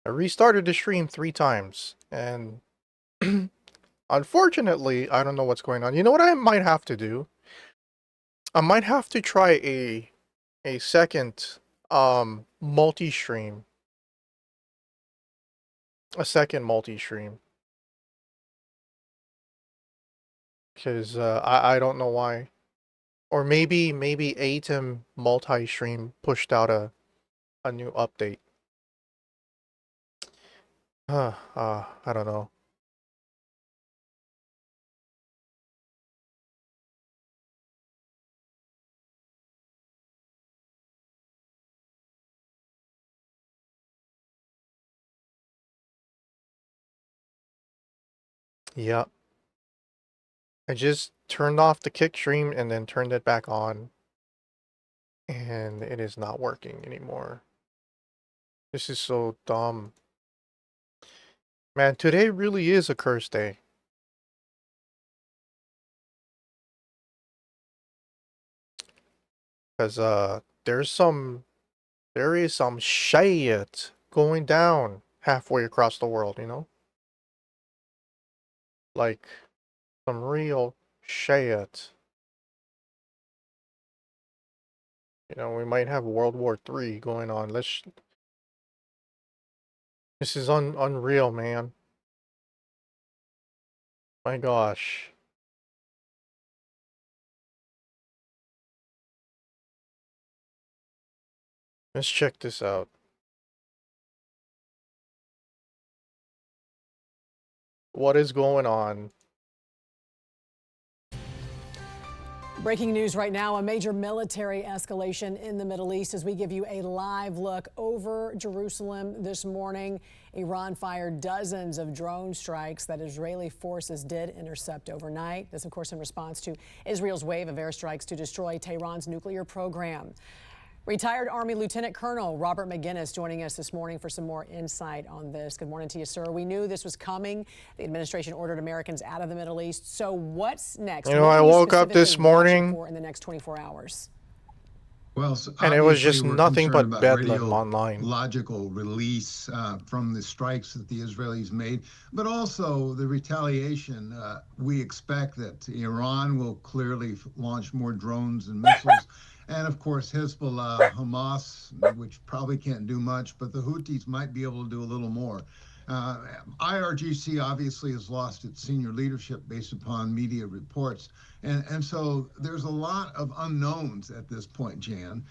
I restarted the stream 3 times, and unfortunately, I don't know what's going on. You know what I might have to do? I might have to try a second multi-stream. A second multi-stream. Because I don't know why. Or maybe ATEM multi-stream pushed out a new update. I don't know. Yeah. I just turned off the kick stream and then turned it back on. And it is not working anymore. This is so dumb. Man, today really is a curse day. Because there is some shit going down halfway across the world, you know? Like some real shit. You know, we might have World War III going on. This is unreal, man. My gosh. Let's check this out. What is going on? Breaking news right now, a major military escalation in the Middle East as we give you a live look over Jerusalem this morning. Iran fired dozens of drone strikes that Israeli forces did intercept overnight. This, of course, in response to Israel's wave of airstrikes to destroy Tehran's nuclear program. Retired Army Lieutenant Colonel Robert McGinnis joining us this morning for some more insight on this. Good morning to you, sir. We knew this was coming. The administration ordered Americans out of the Middle East. So what's next? You know, I woke up this morning in the next 24 hours. Well, so and it was just we're nothing but about bedlam online. Logical release from the strikes that the Israelis made, but also the retaliation. We expect that Iran will clearly launch more drones and missiles. And of course, Hezbollah, Hamas, which probably can't do much, but the Houthis might be able to do a little more. IRGC obviously has lost its senior leadership based upon media reports. And so there's a lot of unknowns at this point, Jan.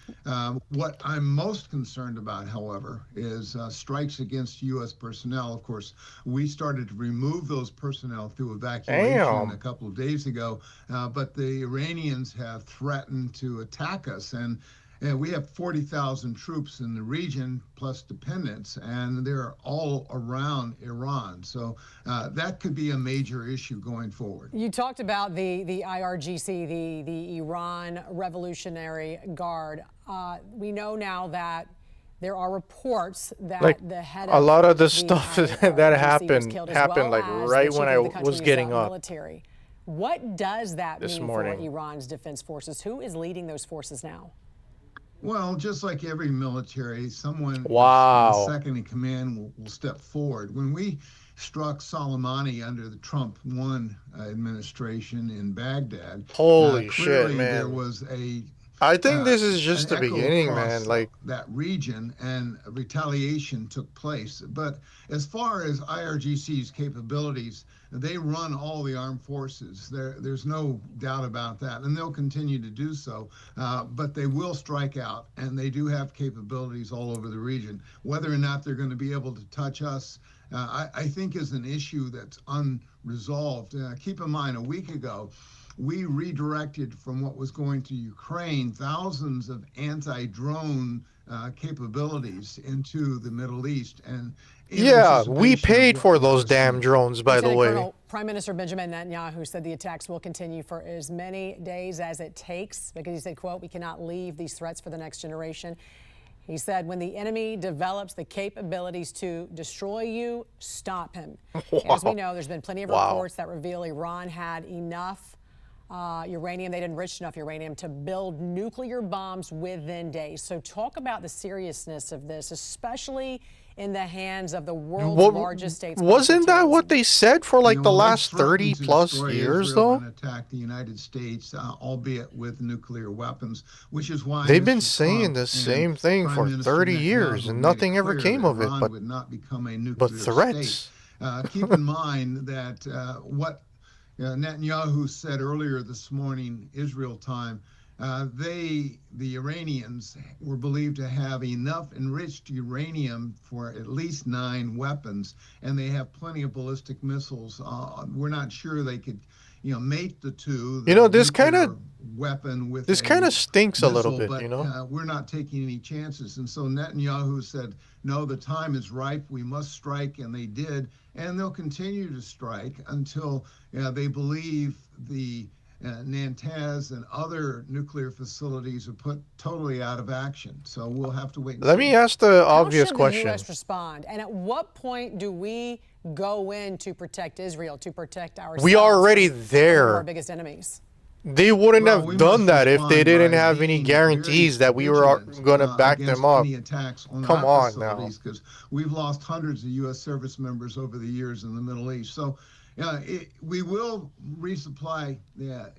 What I'm most concerned about, however, is strikes against U.S. personnel. Of course, we started to remove those personnel through evacuation a couple of days ago, but the Iranians have threatened to attack us. And we have 40,000 troops in the region, plus dependents, and they're all around Iran. So that could be a major issue going forward. You talked about the IRGC, the Iran Revolutionary Guard. We know now that there are reports that like, the head of a lot of the stuff that happened like right when I was getting up. Military. What does that this mean morning for Iran's defense forces? Who is leading those forces now? Well, just like every military, someone wow. second in command will step forward. When we struck Soleimani under the Trump 1 administration in Baghdad, holy shit, man, there was I think this is just the beginning, man. Like that region, and retaliation took place. But as far as IRGC's capabilities, they run all the armed forces. There's no doubt about that, and they'll continue to do so. But they will strike out, and they do have capabilities all over the region. Whether or not they're going to be able to touch us, I think is an issue that's unresolved. Keep in mind, a week ago, we redirected from what was going to Ukraine thousands of anti-drone capabilities into the Middle East. And yeah, we paid for those damn drones, by the way. Colonel, Prime Minister Benjamin Netanyahu said the attacks will continue for as many days as it takes, because he said, quote, "We cannot leave these threats for the next generation." He said, when the enemy develops the capabilities to destroy you, stop him. Wow. As we know, there's been plenty of reports that reveal Iran had enough uranium, they'd enriched enough uranium to build nuclear bombs within days. So talk about the seriousness of this, especially in the hands of the world's What, largest state sponsored wasn't that what terrorism. they said for like the Iran last threatened 30 to plus destroy years, Israel though? and attack the United States, albeit with nuclear weapons, which is why They've been Mr. saying Trump the and same thing Prime for Minister 30 years, Netanyahu and made it nothing ever clear came that of it, Iran but would not become a but nuclear state. threats. Keep in mind that what Netanyahu said earlier this morning, Israel time, the Iranians, were believed to have enough enriched uranium for at least 9 weapons, and they have plenty of ballistic missiles. We're not sure they could, mate the two. You The know, nuclear weapon with this kind a of stinks a little missile, bit, but we're not taking any chances. And so Netanyahu said, no, the time is ripe. We must strike, and they did, and they'll continue to strike until they believe the Natanz and other nuclear facilities are put totally out of action. So we'll have to wait and Let see. me ask the obvious How should question. the U.S. respond? And at what point do we go in to protect Israel, to protect ourselves? We are already from one of there. our biggest enemies. They wouldn't Well, have we done must that if they respond didn't by have any being guarantees very that we were vigilant, going to back against them up. any attacks on Come our on now. facilities, because we've lost hundreds of U.S. service members over the years in the Middle East. So we will resupply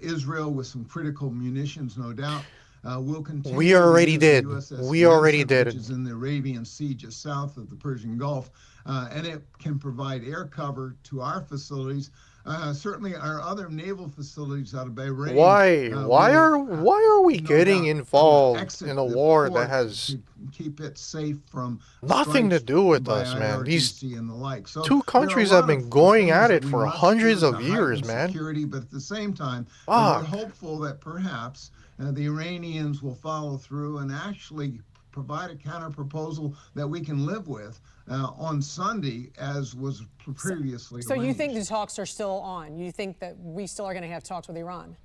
Israel with some critical munitions, no doubt. We'll continue We already to did. use the USS We already Vincent, did. which is in the Arabian Sea just south of the Persian Gulf, and it can provide air cover to our facilities. Certainly our other naval facilities out of Bahrain. Why are we no getting doubt, involved exit in a the war that port has to keep it safe from nothing to strikes do with by us, man? These IRGC and the like. So two there are a countries lot have been of going things at that it we for must hundreds do of to years, heighten man. security, but at the same time, we're Fuck. hopeful that perhaps the Iranians will follow through and actually provide a counter proposal that we can live with on Sunday, as was previously So you think the arranged. talks are still on? You think that we still are going to have talks with Iran?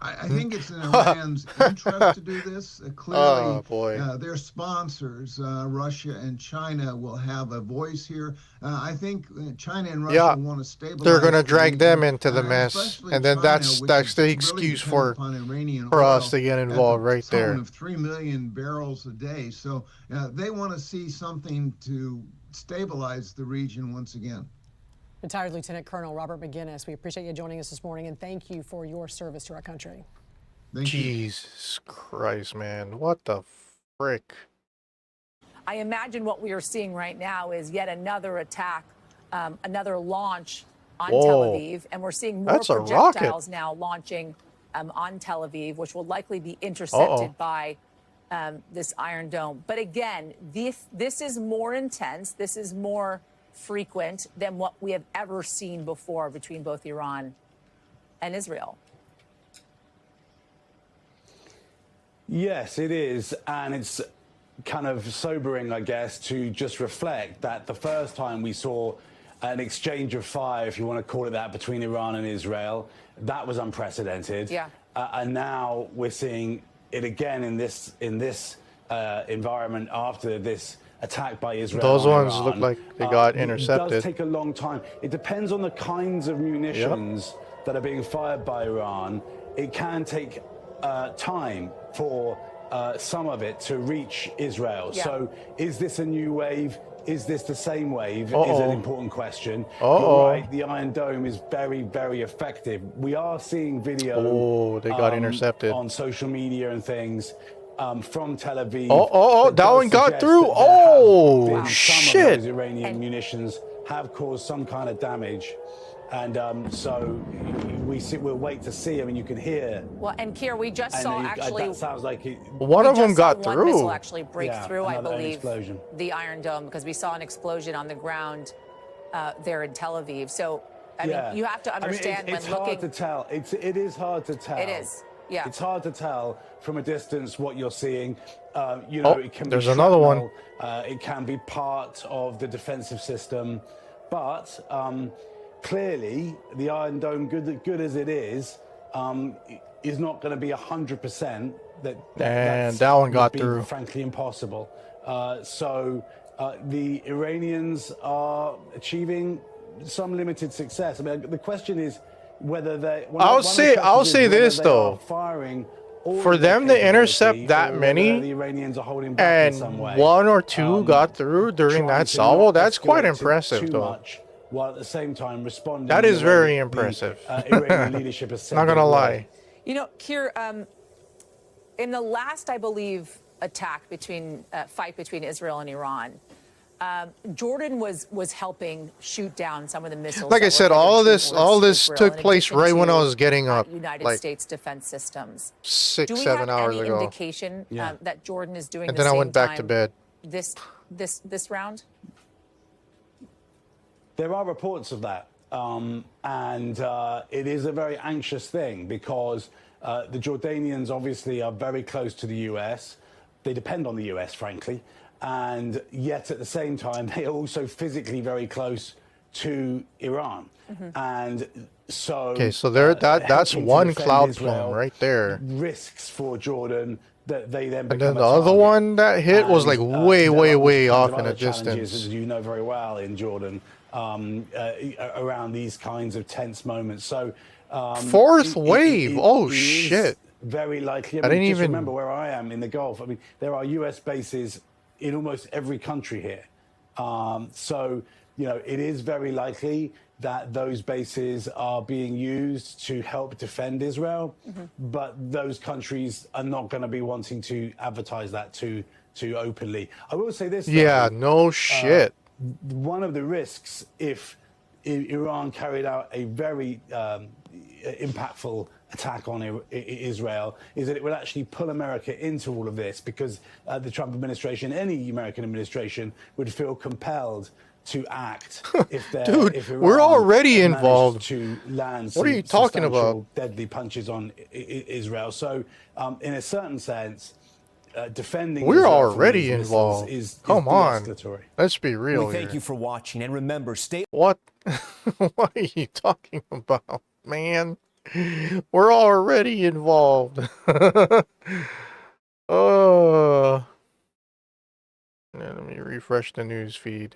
I think it's in Iran's interest to do this. Clearly, Oh boy. their sponsors, Russia and China, will have a voice here. I think China and Russia Yeah, want to stabilize they're gonna the drag region, them into the and mess, especially and then China, which that's is the really excuse dependent upon Iranian for oil us to get at the involved right tone there. of 3 million barrels a day. So they want to see something to stabilize the region once again. Retired Lieutenant Colonel Robert McGinnis, we appreciate you joining us this morning, and thank you for your service to our country. Thank you. Jesus Christ, man. What the frick? I imagine what we are seeing right now is yet another attack, another launch on Tel Aviv. And we're seeing more That's a projectiles rocket. now launching on Tel Aviv, which will likely be intercepted by this Iron Dome. But again, this is more intense. This is more frequent than what we have ever seen before between both Iran and Israel. Yes, it is. And it's kind of sobering, I guess, to just reflect that the first time we saw an exchange of fire, if you want to call it that, between Iran and Israel, that was unprecedented. Yeah. And now we're seeing it again in this environment after this attack by Israel. Those on ones Iran. look like they got It intercepted. does take a long time. It depends on the kinds of munitions that are being fired by Iran. It can take time for some of it to reach Israel. Yeah. So is this a new wave? Is this the same wave? Is an important question. Uh-oh. You're right, the Iron Dome is very, very effective. We are seeing video They got intercepted. on social media and things from Tel Aviv. That does one got suggest through. that there have been Shit. Some of those Iranian munitions have caused some kind of damage. And so we'll wait to see. I mean, you can hear. Well, and Keir, we just saw actually. That sounds like it. One of them got One through. missile actually break through, I another believe, explosion. the Iron Dome, because we saw an explosion on the ground there in Tel Aviv. So, I mean, you have to understand it's when looking. It's hard to tell. It is hard to tell. It is, yeah. It's hard to tell from a distance what you're seeing. You know, it can there's be another one. It can be part of the defensive system, but clearly the Iron Dome, good as it is not going to be 100%. That one got through. Frankly, impossible. So the Iranians are achieving some limited success. I mean, the question is whether they. I'll say this though. Firing all For of their them to intercept capability, that or many, the Iranians are holding back in some and way. one or two got through during Trying that to salvo, not that's quite escalate it impressive, too though. much, while at the same time responding That in is the way very that impressive. the Iranian leadership has said Not they gonna would. lie. You know, Keir, in the last, I believe, fight between Israel and Iran, Jordan was helping shoot down some of the missiles. Like I that said, were all headed this towards Israel, took in place addition right when I to, was getting up, United like States defense systems. 6, Do we 7 have hours any ago. indication that Jordan is doing And the then I same went back to time bed. this round? There are reports of that, and it is a very anxious thing because the Jordanians obviously are very close to the US. They depend on the US, frankly, and yet at the same time they are also physically very close to Iran. And so Okay, so there, that's helping to one defend cloud Israel plume right there. risks for Jordan that they then And become then the a other target. one that hit was like And, way, there way, are all way kinds off of in other a challenges, distance. as you know very well, in Jordan, around these kinds of tense moments. So Fourth wave. Oh, it is shit. very likely. I didn't just even remember where I am in the Gulf. I mean, there are US bases in almost every country here. So, you know, it is very likely that those bases are being used to help defend Israel, but those countries are not going to be wanting to advertise that too openly. I will say this, though, Yeah, no shit. one of the risks if Iran carried out a very impactful attack on Israel is that it would actually pull America into all of this, because the Trump administration, any American administration, would feel compelled to act if Dude, if Iran we're already managed involved. to land What are you talking about? deadly punches on Israel. So in a certain sense, defending We're Israel from already these missiles involved. is Come on. de-escalatory. Let's be real We thank here. you for watching, and remember, stay. What? What are you talking about, man? We're already involved. Oh. Yeah, let me refresh the news feed.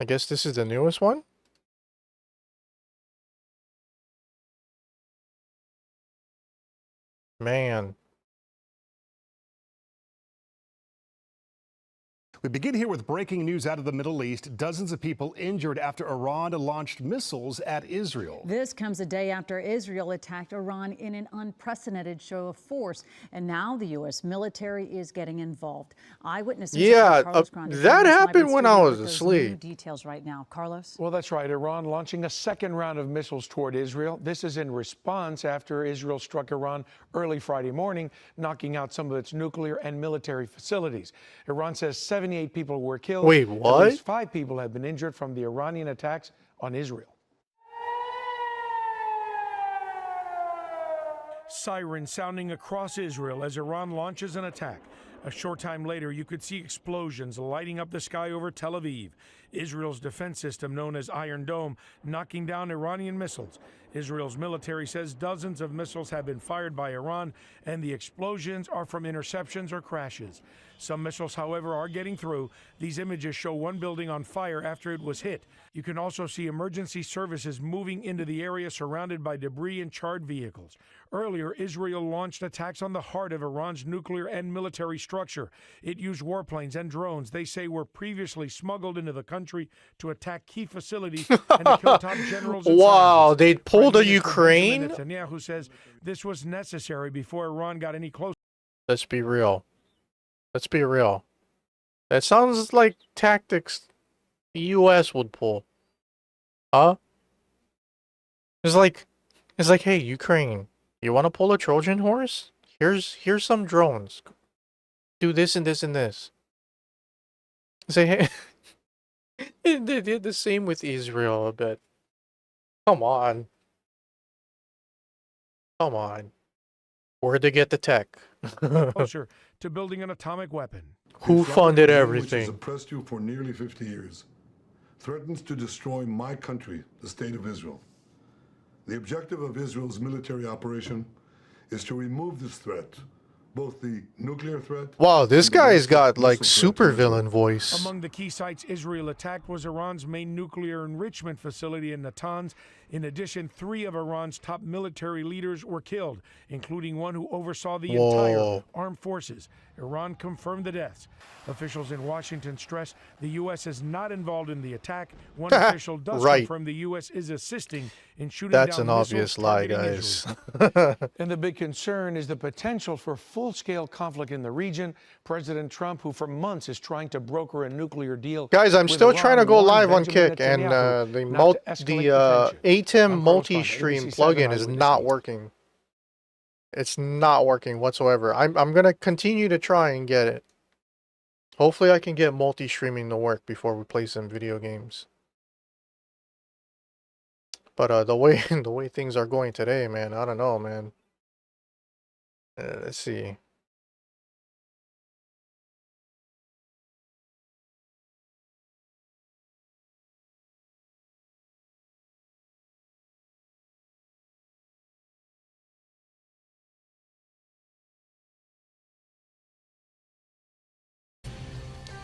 I guess this is the newest one? Man. We begin here with breaking news out of the Middle East. Dozens of people injured after Iran launched missiles at Israel. This comes a day after Israel attacked Iran in an unprecedented show of force. And now the U.S. military is getting involved. Eyewitnesses. Yeah, Carlos Grande that joins us live happened in when I studio was with those asleep. new details right now. Carlos? Well, that's right. Iran launching a second round of missiles toward Israel. This is in response after Israel struck Iran early Friday morning, knocking out some of its nuclear and military facilities. Iran says 78 people were killed. Wait, what? At least 5 people have been injured from the Iranian attacks on Israel. Sirens sounding across Israel as Iran launches an attack. A short time later, you could see explosions lighting up the sky over Tel Aviv. Israel's defense system, known as Iron Dome, knocking down Iranian missiles. Israel's military says dozens of missiles have been fired by Iran, and the explosions are from interceptions or crashes. Some missiles, however, are getting through. These images show one building on fire after it was hit. You can also see emergency services moving into the area surrounded by debris and charred vehicles. Earlier, Israel launched attacks on the heart of Iran's nuclear and military structure. It used warplanes and drones they say were previously smuggled into the country to attack key facilities and to kill top generals and Wow, scientists. they pulled a Prime Minister Ukraine? Benjamin Netanyahu says this was necessary before Iran got any closer. Let's be real. Let's be real. That sounds like tactics the US would pull. Huh? It's like, hey, Ukraine, you want to pull a Trojan horse? Here's some drones. Do this and this and this. Say, hey, they did the same with Israel a bit. Come on. Come on. Where'd they get the tech? Closer to building an atomic weapon. Who funded Which has everything? oppressed you for nearly 50 years, threatens to destroy my country, the State of Israel. The objective of Israel's military operation is to remove this threat, both the nuclear threat. Wow, this and the guy's got missile like threat super to Israel. villain voice. Among the key sites Israel attacked was Iran's main nuclear enrichment facility in Natanz. In addition, 3 of Iran's top military leaders were killed, including one who oversaw the Whoa. entire armed forces. Iran confirmed the deaths. Officials in Washington stress the U.S. is not involved in the attack. One official does confirm the U.S. is assisting in shooting That's down an missiles obvious lie, targeting guys. Israel. And the big concern is the potential for full-scale conflict in the region. President Trump, who for months is trying to broker a nuclear deal. Guys, I'm with still Iran, trying to go warned live on Benjamin Kick, and Netanyahu not the to escalate the tension. ATEM I'm Carlos multi-stream Bond, ABC 7 plugin is Eyewitness not News. working. It's not working whatsoever. I'm gonna continue to try and get it. Hopefully I can get multi-streaming to work before we play some video games. But the way things are going today, man, I don't know, man. Let's see.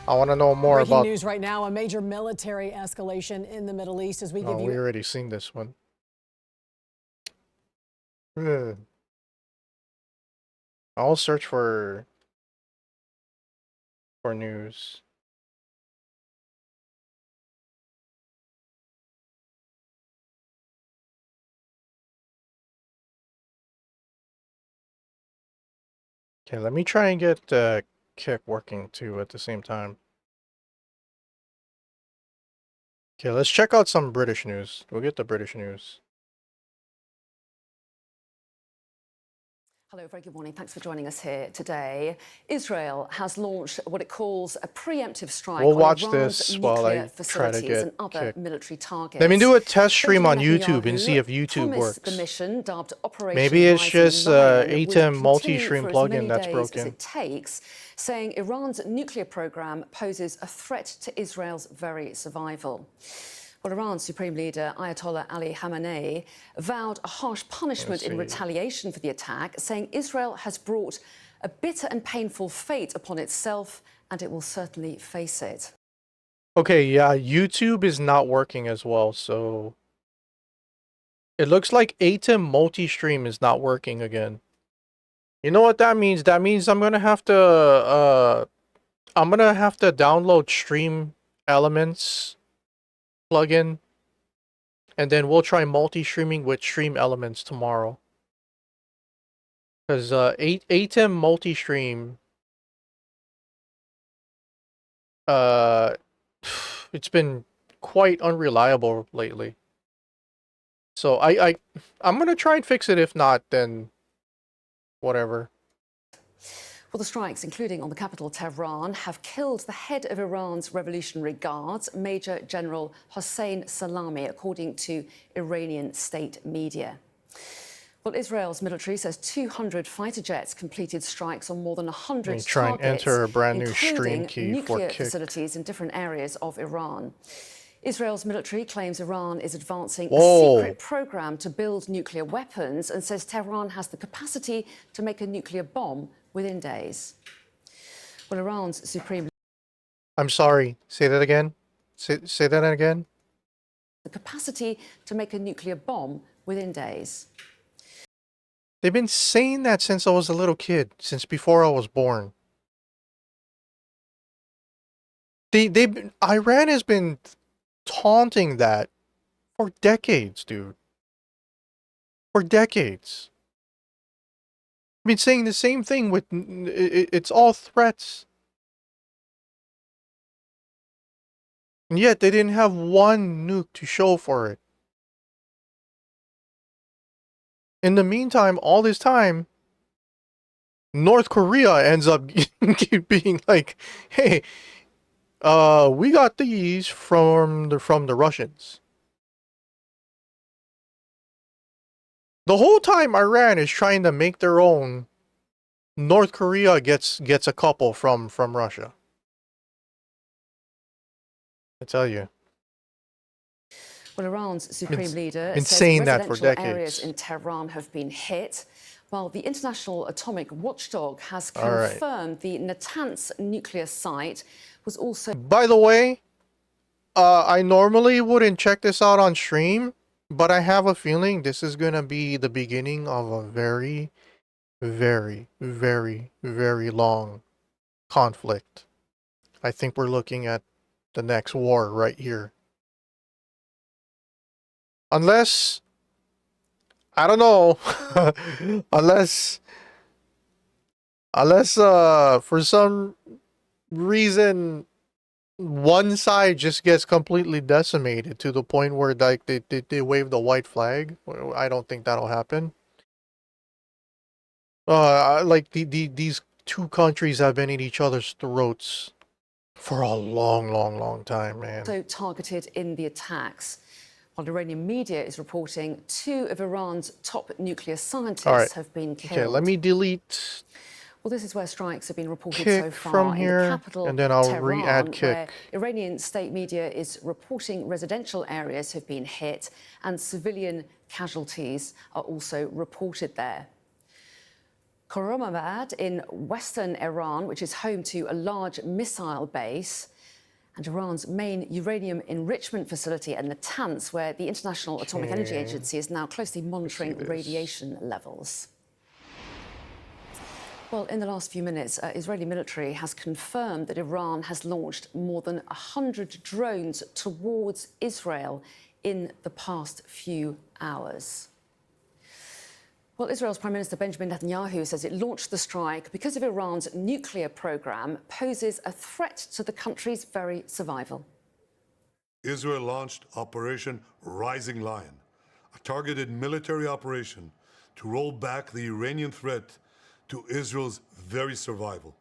I want to know more Breaking about. news right now, a major military escalation in the Middle East as we give Oh, you. we already seen this one. I'll search for news. Okay, let me try and get Kick working too at the same time. Okay, let's check out some British news. We'll get the British news. Hello, very good morning. Thanks for joining us here today. Israel has launched what it calls a preemptive strike We'll on watch Iran's this while nuclear I try to facilities get and other Kick. military targets. Let me do a test stream on Benjamin YouTube and see if Netanyahu YouTube works. promised the mission, dubbed Operation Maybe it's Rising just Lion, would ATEM continue multi-stream for as plugin many that's days broken. as it takes, saying Iran's nuclear program poses a threat to Israel's very survival. Well, Iran's Supreme Leader Ayatollah Ali Khamenei vowed a harsh punishment in retaliation for the attack, saying Israel has brought a bitter and painful fate upon itself, and it will certainly face it. Okay, yeah, YouTube is not working as well, so it looks like ATEM multi-stream is not working again. You know what that means? That means I'm gonna have to download Stream Elements plugin, and then we'll try multi-streaming with Stream Elements tomorrow. Because ATEM multi-stream, it's been quite unreliable lately. So I'm gonna try and fix it. If not, then whatever. Well, the strikes, including on the capital Tehran, have killed the head of Iran's Revolutionary Guards, Major General Hossein Salami, according to Iranian state media. Well, Israel's military says 200 fighter jets completed strikes on more than 100 targets, Try and enter a brand new stream key for nuclear Kick. facilities in different areas of Iran. Israel's military claims Iran is advancing a secret program to build nuclear weapons and says Tehran has the capacity to make a nuclear bomb within days. Well, Iran's Supreme... I'm sorry. Say that again. Say that again. The capacity to make a nuclear bomb within days. They've been saying that since I was a little kid, since before I was born. Iran has been taunting that for decades, dude. For decades. I've been saying the same thing with... It's all threats. And yet they didn't have one nuke to show for it. In the meantime, all this time, North Korea ends up being like, hey, we got these from the Russians. The whole time Iran is trying to make their own. North Korea gets a couple from Russia. I tell you. Well, Iran's Supreme Leader been says saying that for residential decades. areas in Tehran have been hit, while the International Atomic Watchdog has confirmed the Natanz nuclear site was also... By the way, I normally wouldn't check this out on stream, But I have a feeling this is going to be the beginning of a very, very, very, very long conflict. I think we're looking at the next war right here. Unless, I don't know, unless for some reason one side just gets completely decimated to the point where like they wave the white flag. Well, I don't think that'll happen. Like these two countries have been at each other's throats for a long, long, long time, man. So targeted in the attacks. While Iranian media is reporting 2 of Iran's top nuclear scientists have been killed. Okay, let me delete Well, this is where strikes have been reported Kick so far from in here, the capital, and then I'll Tehran, re-add where Kick. Iranian state media is reporting residential areas have been hit and civilian casualties are also reported there. Khorramabad in western Iran, which is home to a large missile base, and Iran's main uranium enrichment facility and Natanz, where the International Atomic Energy Agency is now closely monitoring radiation levels. Well, in the last few minutes, Israeli military has confirmed that Iran has launched more than 100 drones towards Israel in the past few hours. Well, Israel's Prime Minister Benjamin Netanyahu says it launched the strike because of Iran's nuclear program poses a threat to the country's very survival. Israel launched Operation Rising Lion, a targeted military operation to roll back the Iranian threat to Israel's very survival.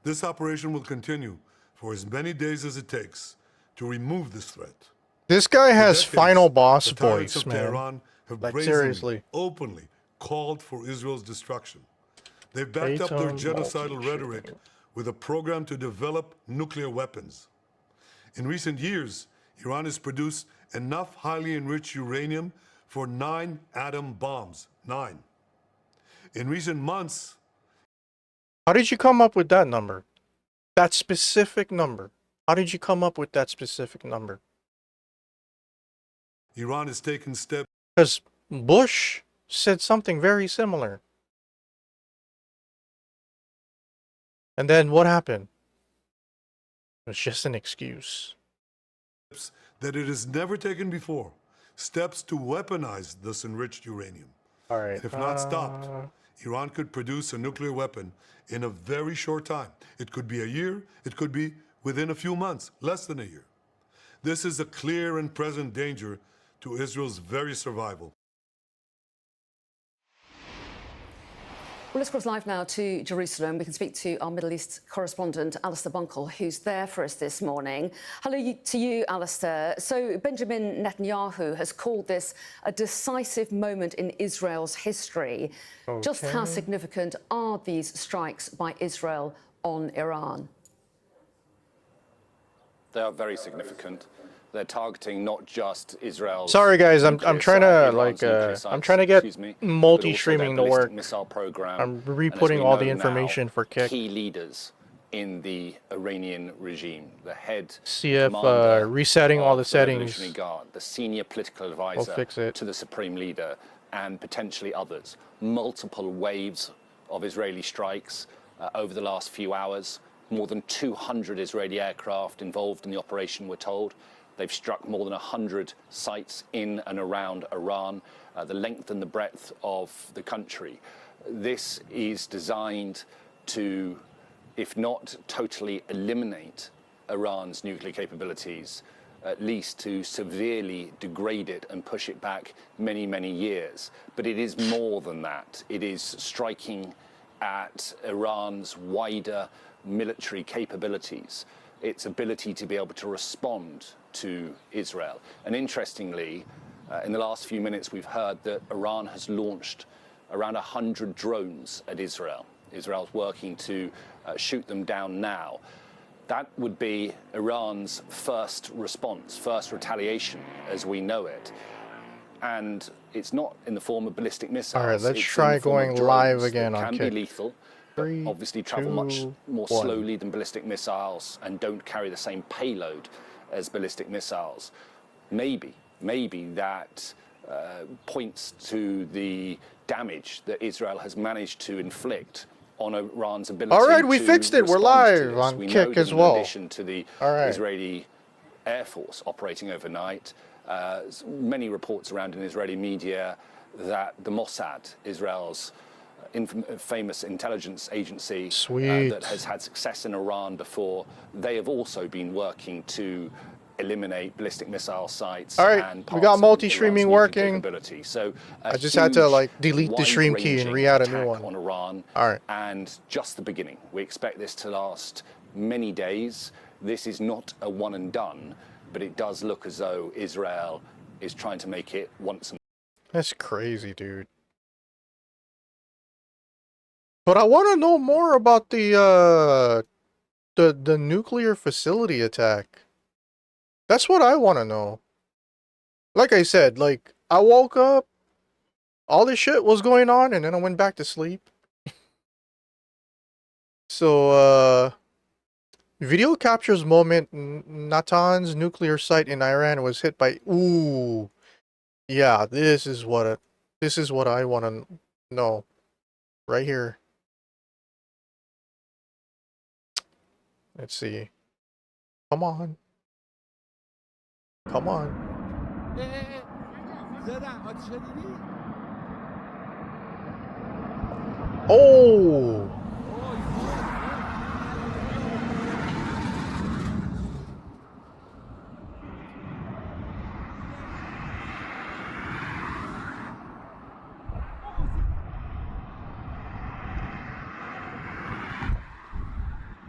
This operation will continue for as many days as it takes to remove this threat. This guy has decades, final boss the tyrants voice, of man. Tehran have Like brazenly, seriously. openly called for Israel's destruction. They've backed up their genocidal rhetoric with a program to develop nuclear weapons. In recent years, Iran has produced enough highly enriched uranium for 9 atom bombs. 9. In recent months... How did you come up with that number? That specific number. How did you come up with that specific number? Iran has taken steps... Because Bush said something very similar. And then what happened? It's just an excuse. ...that it has never taken before. Steps to weaponize this enriched uranium. All right. And if not stopped, Iran could produce a nuclear weapon in a very short time. It could be a year. It could be within a few months, less than a year. This is a clear and present danger to Israel's very survival. Well, let's cross live now to Jerusalem. We can speak to our Middle East correspondent, Alistair Bunkle, who's there for us this morning. Hello to you, Alistair. So Benjamin Netanyahu has called this a decisive moment in Israel's history. Okay. Just how significant are these strikes by Israel on Iran? They are very significant. They're targeting not just Israel. Sorry guys, I'm trying to I'm trying to get multi-streaming to work. I'm re-putting all the information for Kick. Key leaders in the Iranian regime, the head see if resetting all the settings, Guard, the senior political advisor to the supreme leader, and potentially others. Multiple waves of Israeli strikes over the last few hours. More than 200 Israeli aircraft involved in the operation, we're told. They've struck more than 100 sites in and around Iran, the length and the breadth of the country. This is designed to, if not totally eliminate Iran's nuclear capabilities, at least to severely degrade it and push it back many, many years. But it is more than that. It is striking at Iran's wider military capabilities, its ability to be able to respond to Israel. And interestingly, in the last few minutes, we've heard that Iran has launched around 100 drones at Israel. Israel's working to shoot them down now. That would be Iran's first response, first retaliation as we know it. And it's not in the form of ballistic missiles. All right, let's try going live again on Kick. Can be lethal. Obviously travel much more slowly than ballistic missiles and don't carry the same payload as ballistic missiles. Maybe that points to the damage that Israel has managed to inflict on Iran's ability. All right, we to fixed it. We're respond to live this. on We Kick know that as well. In addition to the Israeli Air Force operating overnight, many reports around in Israeli media that the Mossad, Israel's famous intelligence agency that has had success in Iran before, they have also been working to eliminate ballistic missile sites. All right, and we got multi-streaming working. So I just had to like delete the stream key and re-add a new one. On Iran. All right. And just the beginning. We expect this to last many days. This is not a one and done, but it does look as though Israel is trying to make it once and. That's crazy, dude. But I want to know more about the nuclear facility attack. That's what I want to know. Like I said, like I woke up, all this shit was going on, and then I went back to sleep. So, video captures moment Natanz nuclear site in Iran was hit by. Ooh, yeah, this is what I want to know, right here. Let's see. Come on. Come on. Oh!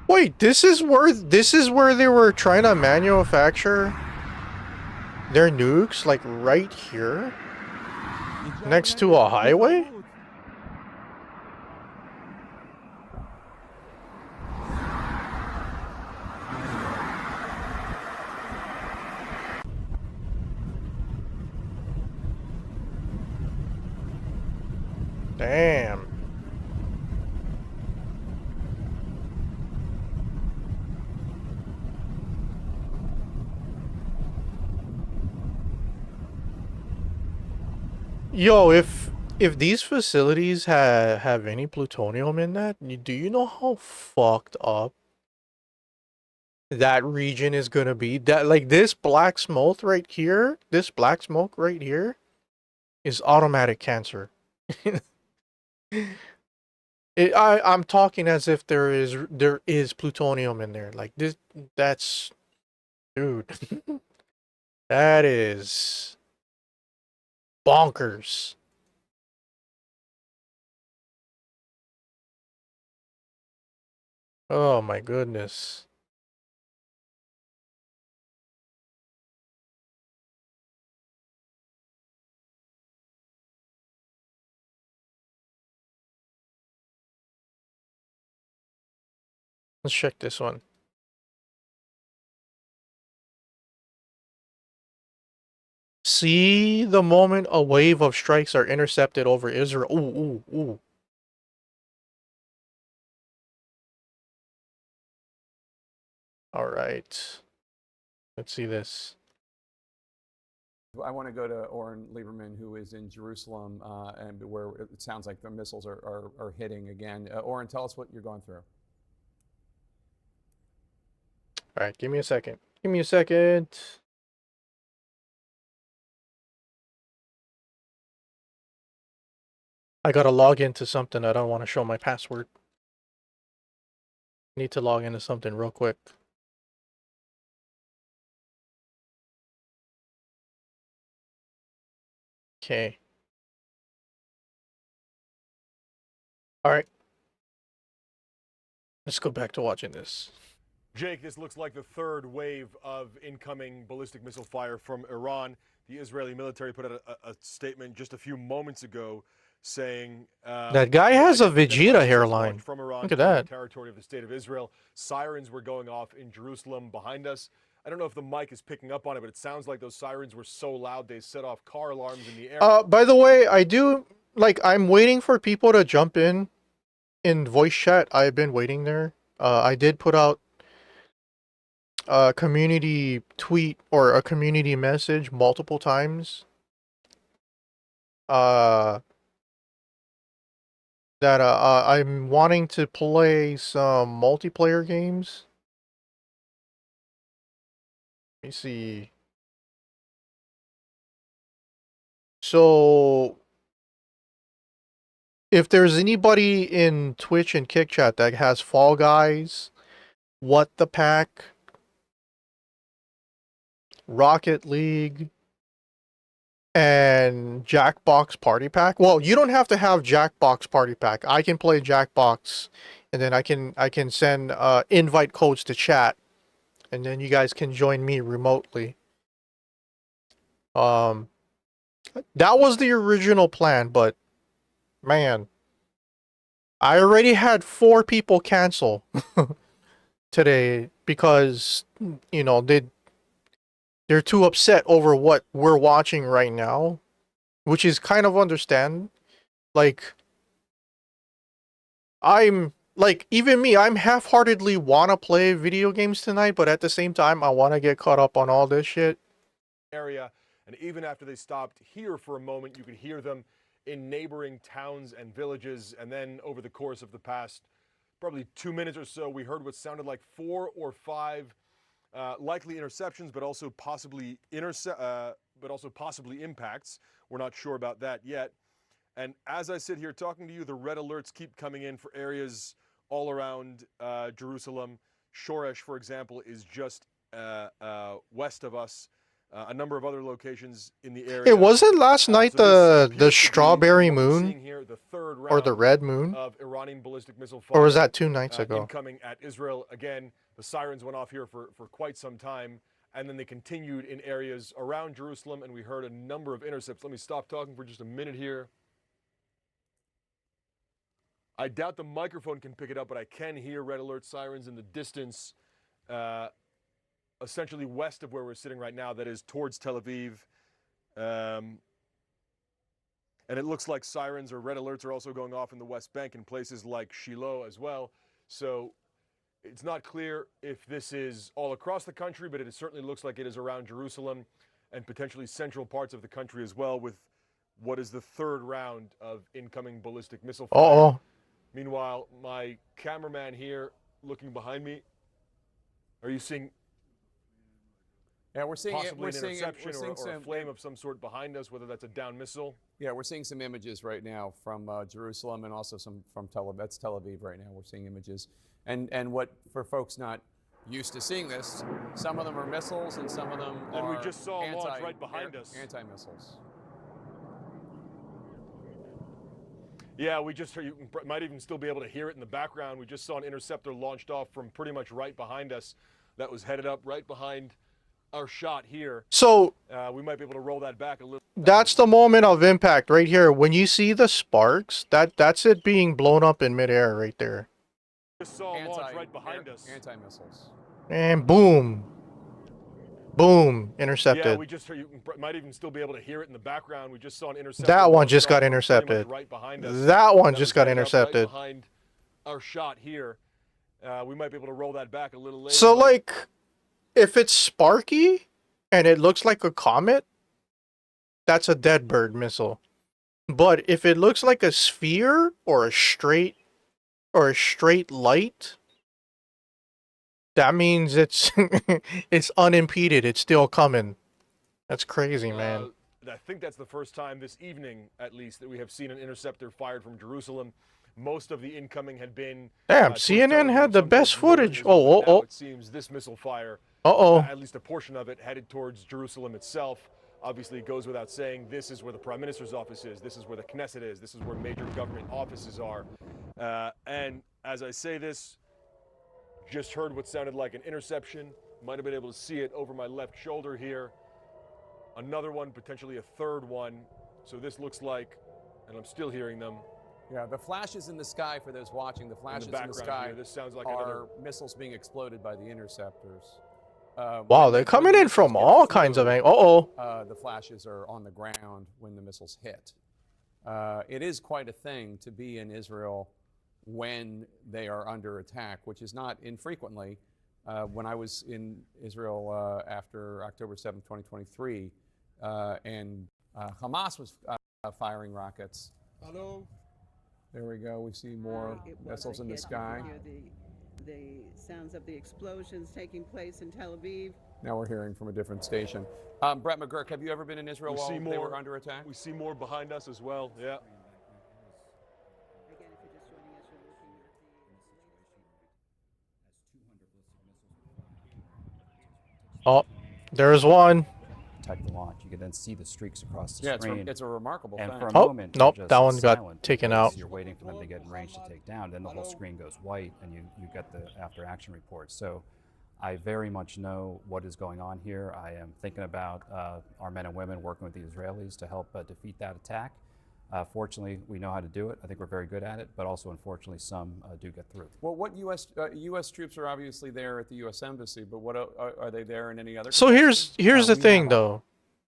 Wait, this is where they were trying to manufacture their nukes, like right here? Next to a highway? Damn. Yo, if these facilities have any plutonium in that, do you know how fucked up that region is gonna be? That like this black smoke right here, is automatic cancer. I'm talking as if there is plutonium in there. Like this, that's, dude, that is bonkers. Oh my goodness. Let's check this one. See the moment a wave of strikes are intercepted over Israel. Ooh, ooh, ooh. All right. Let's see this. I want to go to Oren Lieberman, who is in Jerusalem, and where it sounds like the missiles are hitting again. Oren, tell us what you're going through. All right, give me a second. Give me a second. I gotta log into something. I don't want to show my password. Need to log into something real quick. Okay. All right. Let's go back to watching this. Jake, this looks like the third wave of incoming ballistic missile fire from Iran. The Israeli military put out a statement just a few moments ago saying that guy has a Vegeta hairline. From Iran, look at that. Territory of the state of Israel. Sirens were going off in Jerusalem behind us. I don't know if the mic is picking up on it, but it sounds like those sirens were so loud they set off car alarms in the air. By the way, I'm waiting for people to jump in voice chat. I've been waiting there. I did put out a community tweet or a community message multiple times I'm wanting to play some multiplayer games. Let me see. So, if there's anybody in Twitch and Kick Chat that has Fall Guys, What the Pack, Rocket League, and Jackbox Party Pack. Well, you don't have to have Jackbox Party Pack. I can play Jackbox, and then I can send invite codes to chat, and then you guys can join me remotely. That was the original plan, but man, I already had 4 people cancel today because you know they're too upset over what we're watching right now, which is kind of understand. Like, I'm like, even me, I'm half-heartedly wanna play video games tonight, but at the same time I wanna get caught up on all this shit. Area, and even after they stopped here for a moment, you could hear them in neighboring towns and villages. And then over the course of the past probably 2 minutes or so, we heard what sounded like 4 or 5 likely interceptions, but also possibly impacts. We're not sure about that yet. And as I sit here talking to you, the red alerts keep coming in for areas all around Jerusalem. Shoresh, for example, is just west of us. A number of other locations in the area. It wasn't last night so the strawberry moon here, the third or the round red moon, of Iranian ballistic missile fire, or was that 2 nights ago? incoming at Israel. Again, the sirens went off here for quite some time, and then they continued in areas around Jerusalem, and we heard a number of intercepts. Let me stop talking for just a minute here. I doubt the microphone can pick it up, but I can hear red alert sirens in the distance, essentially west of where we're sitting right now, that is towards Tel Aviv. And it looks like sirens or red alerts are also going off in the West Bank in places like Shiloh as well. So it's not clear if this is all across the country, but it certainly looks like it is around Jerusalem and potentially central parts of the country as well, with what is the third round of incoming ballistic missile fire. Meanwhile, my cameraman here looking behind me, are you seeing we're seeing possibly an interception we're seeing or a flame of some sort behind us, whether that's a down missile? Yeah, we're seeing some images right now from Jerusalem and also some from Tel Aviv. That's Tel Aviv right now. We're seeing images. And what, for folks not used to seeing this, some of them are missiles and some of them are we just saw a launch right behind us. Anti-missiles. Yeah, we just heard, you might even still be able to hear it in the background. We just saw an interceptor launched off from pretty much right behind us that was headed up right behind our shot here. So we might be able to roll that back a little. That's the moment of impact right here. When you see the sparks, that's it being blown up in midair right there. Just saw a launch right behind us. Anti-missiles. And boom. Boom. Intercepted. Yeah, we just heard, you might even still be able to hear it in the background. We just saw an interceptor. That one just got intercepted. Right behind us. That one just got intercepted. Right behind our shot here. We might be able to roll that back a little later. So, like, if it's sparky and it looks like a comet, that's a dead bird missile. But if it looks like a sphere or a straight light, that means it's it's unimpeded. It's still coming. That's crazy, man. I think that's the first time this evening, at least, that we have seen an interceptor fired from Jerusalem. Most of the incoming had been. Damn, CNN had the best footage. Oh. It seems this missile fire. At least a portion of it headed towards Jerusalem itself. Obviously, it goes without saying, this is where the Prime Minister's office is. This is where the Knesset is. This is where major government offices are. And as I say this, just heard what sounded like an interception. Might have been able to see it over my left shoulder here. Another one, potentially a third one. So this looks like, and I'm still hearing them. Yeah, the flashes in the sky, for those watching, the flashes in the sky here, this sounds like are missiles being exploded by the interceptors. Wow, they're coming in from all kinds of angles. The flashes are on the ground when the missiles hit. It is quite a thing to be in Israel when they are under attack, which is not infrequently. When I was in Israel after October 7th, 2023, and Hamas was firing rockets. Hello. There we go. We see more missiles in the sky. The sounds of the explosions taking place in Tel Aviv. Now we're hearing from a different station. Brett McGurk, have you ever been in Israel while they were under attack? We see more behind us as well. Yeah. Again, if you're just joining us, you're looking at the Oh, there's one. Detect the launch. You can then see the streaks across the screen. It's a remarkable and thing. for a Oh, moment, nope, you're just that one got silent taken because out. You're waiting for them to get in range to take down. Then the whole screen goes white, and you get the after-action reports. So I very much know what is going on here. I am thinking about our men and women working with the Israelis to help defeat that attack. Fortunately, we know how to do it. I think we're very good at it, but also, unfortunately, some do get through. Well, what U.S. troops are obviously there at the U.S. Embassy, but what are they there in any other? So here's the thing, though.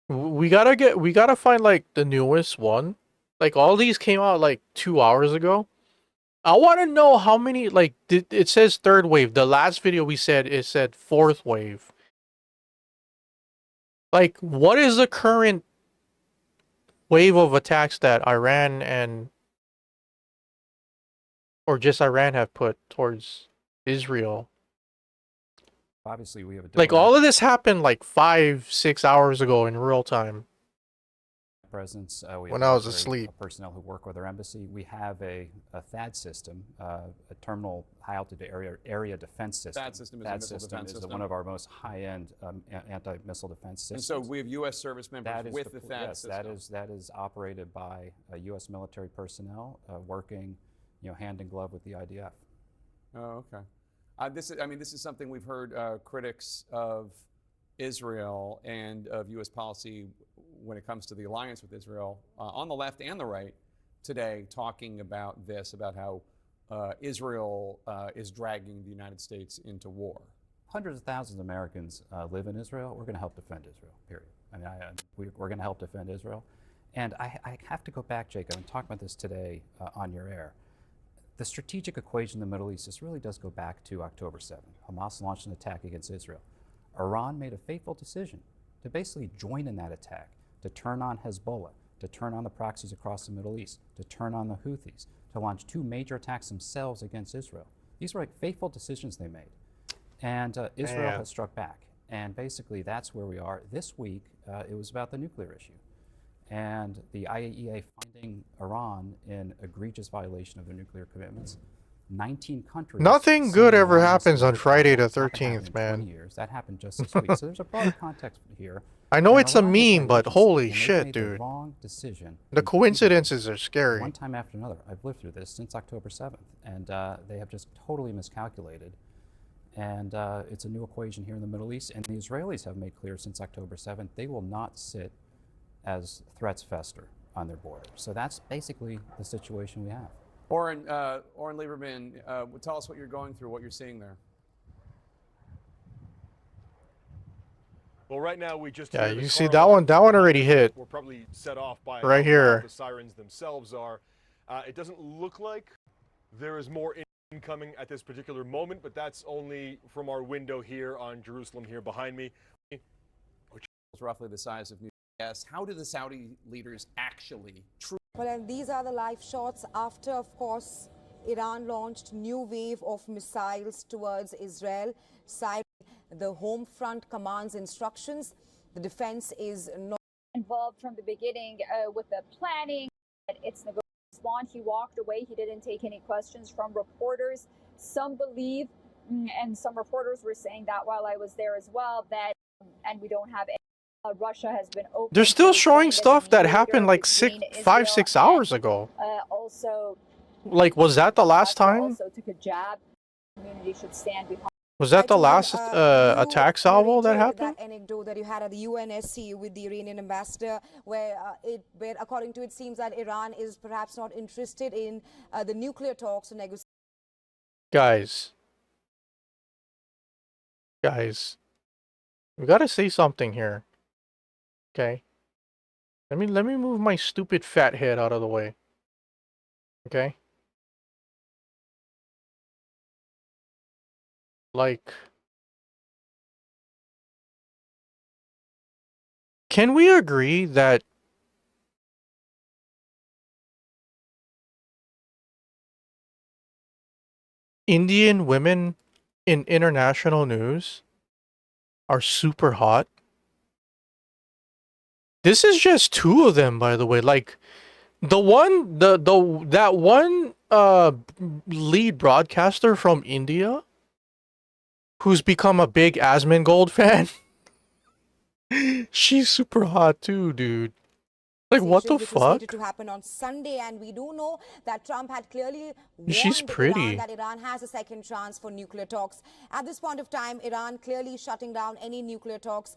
We gotta find like the newest one. Like all these came out like 2 hours ago. I want to know how many. Like it says third wave. The last video we said it said fourth wave. Like, what is the current wave of attacks that Iran or just Iran have put towards Israel? Obviously, we have a Like all of this happened like 5-6 hours ago in real time. presence. We When have I was military asleep. personnel who work with our embassy. We have a THAAD system, a terminal high altitude area defense system. THAAD system is a missile defense system. One of our most high-end anti-missile defense systems. And so we have U.S. service members with the THAAD system. Yes, that is operated by U.S. military personnel working, hand in glove with the IDF. Oh, okay. This is something we've heard critics of Israel and of U.S. policy when it comes to the alliance with Israel on the left and the right today talking about this, about how Israel is dragging the United States into war. Hundreds of thousands of Americans live in Israel. We're going to help defend Israel, period. I mean, we're going to help defend Israel. And I have to go back, Jacob, and talk about this today on your air. The strategic equation in the Middle East, this really does go back to October 7th. Hamas launched an attack against Israel. Iran made a fateful decision to basically join in that attack, to turn on Hezbollah, to turn on the proxies across the Middle East, to turn on the Houthis, to launch 2 major attacks themselves against Israel. These were like fateful decisions they made. And Israel has struck back. And basically that's where we are. This week, it was about the nuclear issue. And the IAEA finding Iran in egregious violation of their nuclear commitments. 19 countries. Nothing good ever happens on Friday the 13th, man. Years. That happened just this week. So there's a broader context here. I know it's a meme, but holy shit, dude. Wrong decision. The coincidences are scary. One time after another. I've lived through this since October 7th, and they have just totally miscalculated. And it's a new equation here in the Middle East, and the Israelis have made clear since October 7th they will not sit as threats fester on their border. So that's basically the situation we have. Oren Lieberman, tell us what you're going through, what you're seeing there. Well, right now we just you see that one already hit. We're probably set off by right here. The sirens themselves are. It doesn't look like there is more incoming at this particular moment, but that's only from our window here on Jerusalem here behind me. Which is roughly the size of New York. Yes. How do the Saudi leaders actually Well, and these are the live shots after, of course, Iran launched new wave of missiles towards Israel, citing the home front command's instructions. The defense is not involved from the beginning with the planning. It's negotiated. He walked away. He didn't take any questions from reporters. Some believe, and some reporters were saying that while I was there as well, that, and we don't have any. Russia has been open. They're still showing stuff that happened like 5-6 hours ago. Also, like, was that the last time? Also took a jab. Community should stand behind. Was that the last attack salvo that happened? That anecdote that you had at the UNSC with the Iranian ambassador, where according to it seems that Iran is perhaps not interested in the nuclear talks or negotiations. Guys, we gotta say something here. Okay, let me move my stupid fat head out of the way. Okay, like, can we agree that Indian women in international news are super hot. This is just 2 of them, by the way. Like that one lead broadcaster from India who's become a big Asmongold fan. She's super hot too, dude. Like, what the Which was slated fuck? to happen on Sunday, and we do know that Trump had clearly She's warned pretty. Iran that Iran has a second chance for nuclear talks. At this point of time, Iran clearly shutting down any nuclear talks.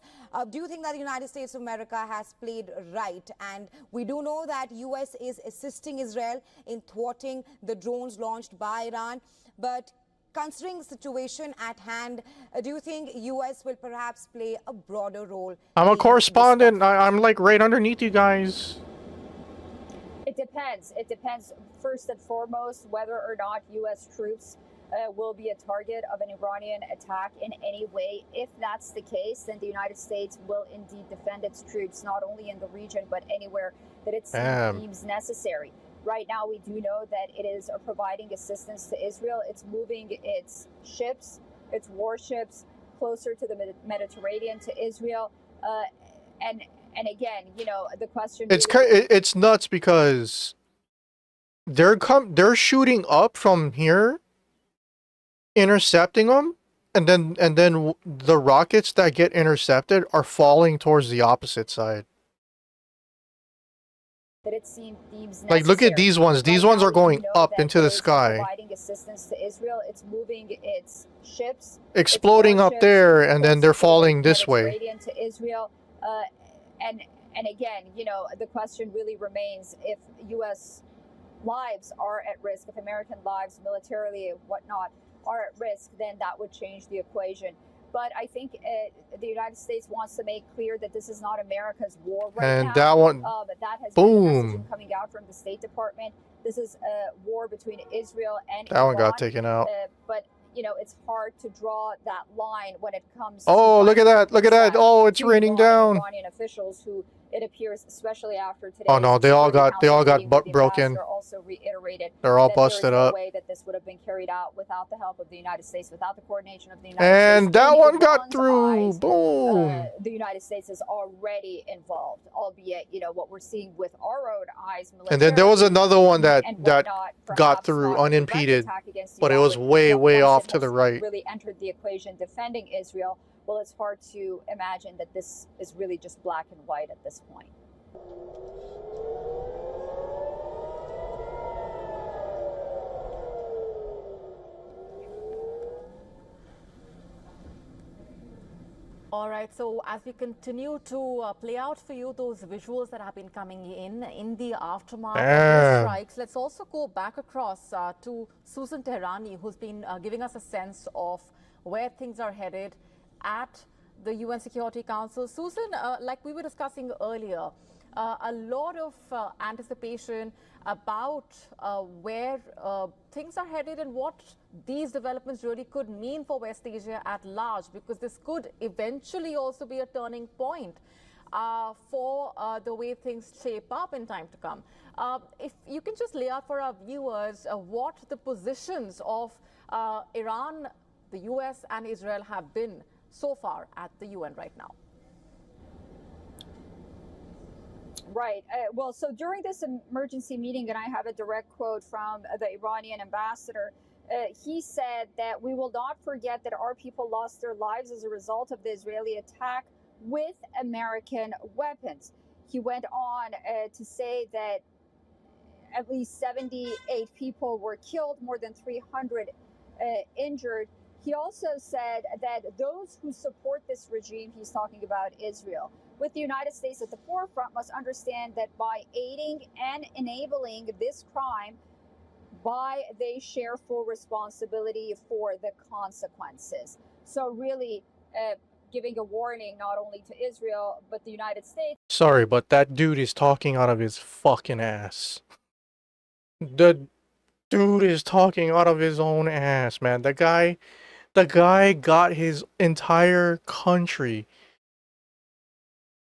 Do you think that the United States of America has played right? And we do know that US is assisting Israel in thwarting the drones launched by Iran, but considering the situation at hand, do you think US will perhaps play a broader role? I'm a correspondent. I'm like right underneath you guys. It depends. It depends, first and foremost, whether or not U.S. troops will be a target of an Iranian attack in any way. If that's the case, then the United States will indeed defend its troops, not only in the region, but anywhere that it deems necessary. Right now, we do know that it is providing assistance to Israel. It's moving its ships, its warships, closer to the Mediterranean, to Israel. And again, you know, the question... It's nuts because they're shooting up from here, intercepting them, and then the rockets that get intercepted are falling towards the opposite side. That it deems necessary. Like, look at these ones. These ones are going up into the sky. Providing assistance to Israel. It's moving its ships, exploding up there, and then they're falling this way. To Israel, and again, you know, the question really remains: if U.S. lives are at risk, if American lives, militarily and whatnot, are at risk, then that would change the equation. But I think the United States wants to make clear that this is not America's war right now. And that one, that has boom. been the messaging coming out from the State Department. This is a war between Israel and Iran. That one got taken out. But you know, it's hard to draw that line when it comes to... Oh, look at that! Look at that! Oh, it's raining down. Iranian officials who, it appears, especially after today. Oh no, they all got broken. Also reiterated they're all busted up. Way that this would have been carried out without the help of the United States, without the coordination of the United States. And that one got through. Boom. The United States is already involved, albeit, you know, what we're seeing with our own eyes. And then there was another one that got through unimpeded, but it was way off to the right. Really entered the equation defending Israel. Well, it's hard to imagine that this is really just black and white at this point. All right, so as we continue to play out for you those visuals that have been coming in the aftermath of the strikes, let's also go back across to Susan Tehrani, who's been giving us a sense of where things are headed at the UN Security Council. Susan, like we were discussing earlier, a lot of anticipation about where things are headed and what these developments really could mean for West Asia at large, because this could eventually also be a turning point for the way things shape up in time to come. If you can just lay out for our viewers what the positions of Iran, the US and Israel have been so far at the UN right now. Right. Well, so during this emergency meeting, and I have a direct quote from the Iranian ambassador, he said that we will not forget that our people lost their lives as a result of the Israeli attack with American weapons. He went on to say that at least 78 people were killed, more than 300 injured. He also said that those who support this regime, he's talking about Israel, with the United States at the forefront, must understand that by aiding and enabling this crime, they share full responsibility for the consequences. So really giving a warning not only to Israel, but the United States. Sorry, but that dude is talking out of his fucking ass. The dude is talking out of his own ass, man. The guy got his entire country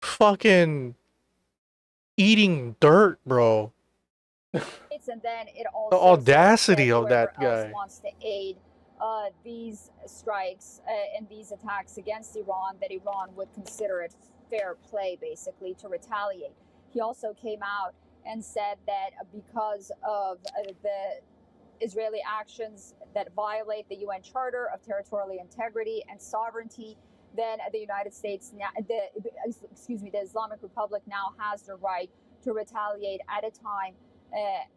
fucking eating dirt, bro. And then it also the audacity of that guy. wants to aid these strikes and these attacks against Iran, that Iran would consider it fair play, basically, to retaliate. He also came out and said that because of the Israeli actions that violate the UN Charter of Territorial Integrity and Sovereignty, then the United States, the Islamic Republic now has the right to retaliate at a time,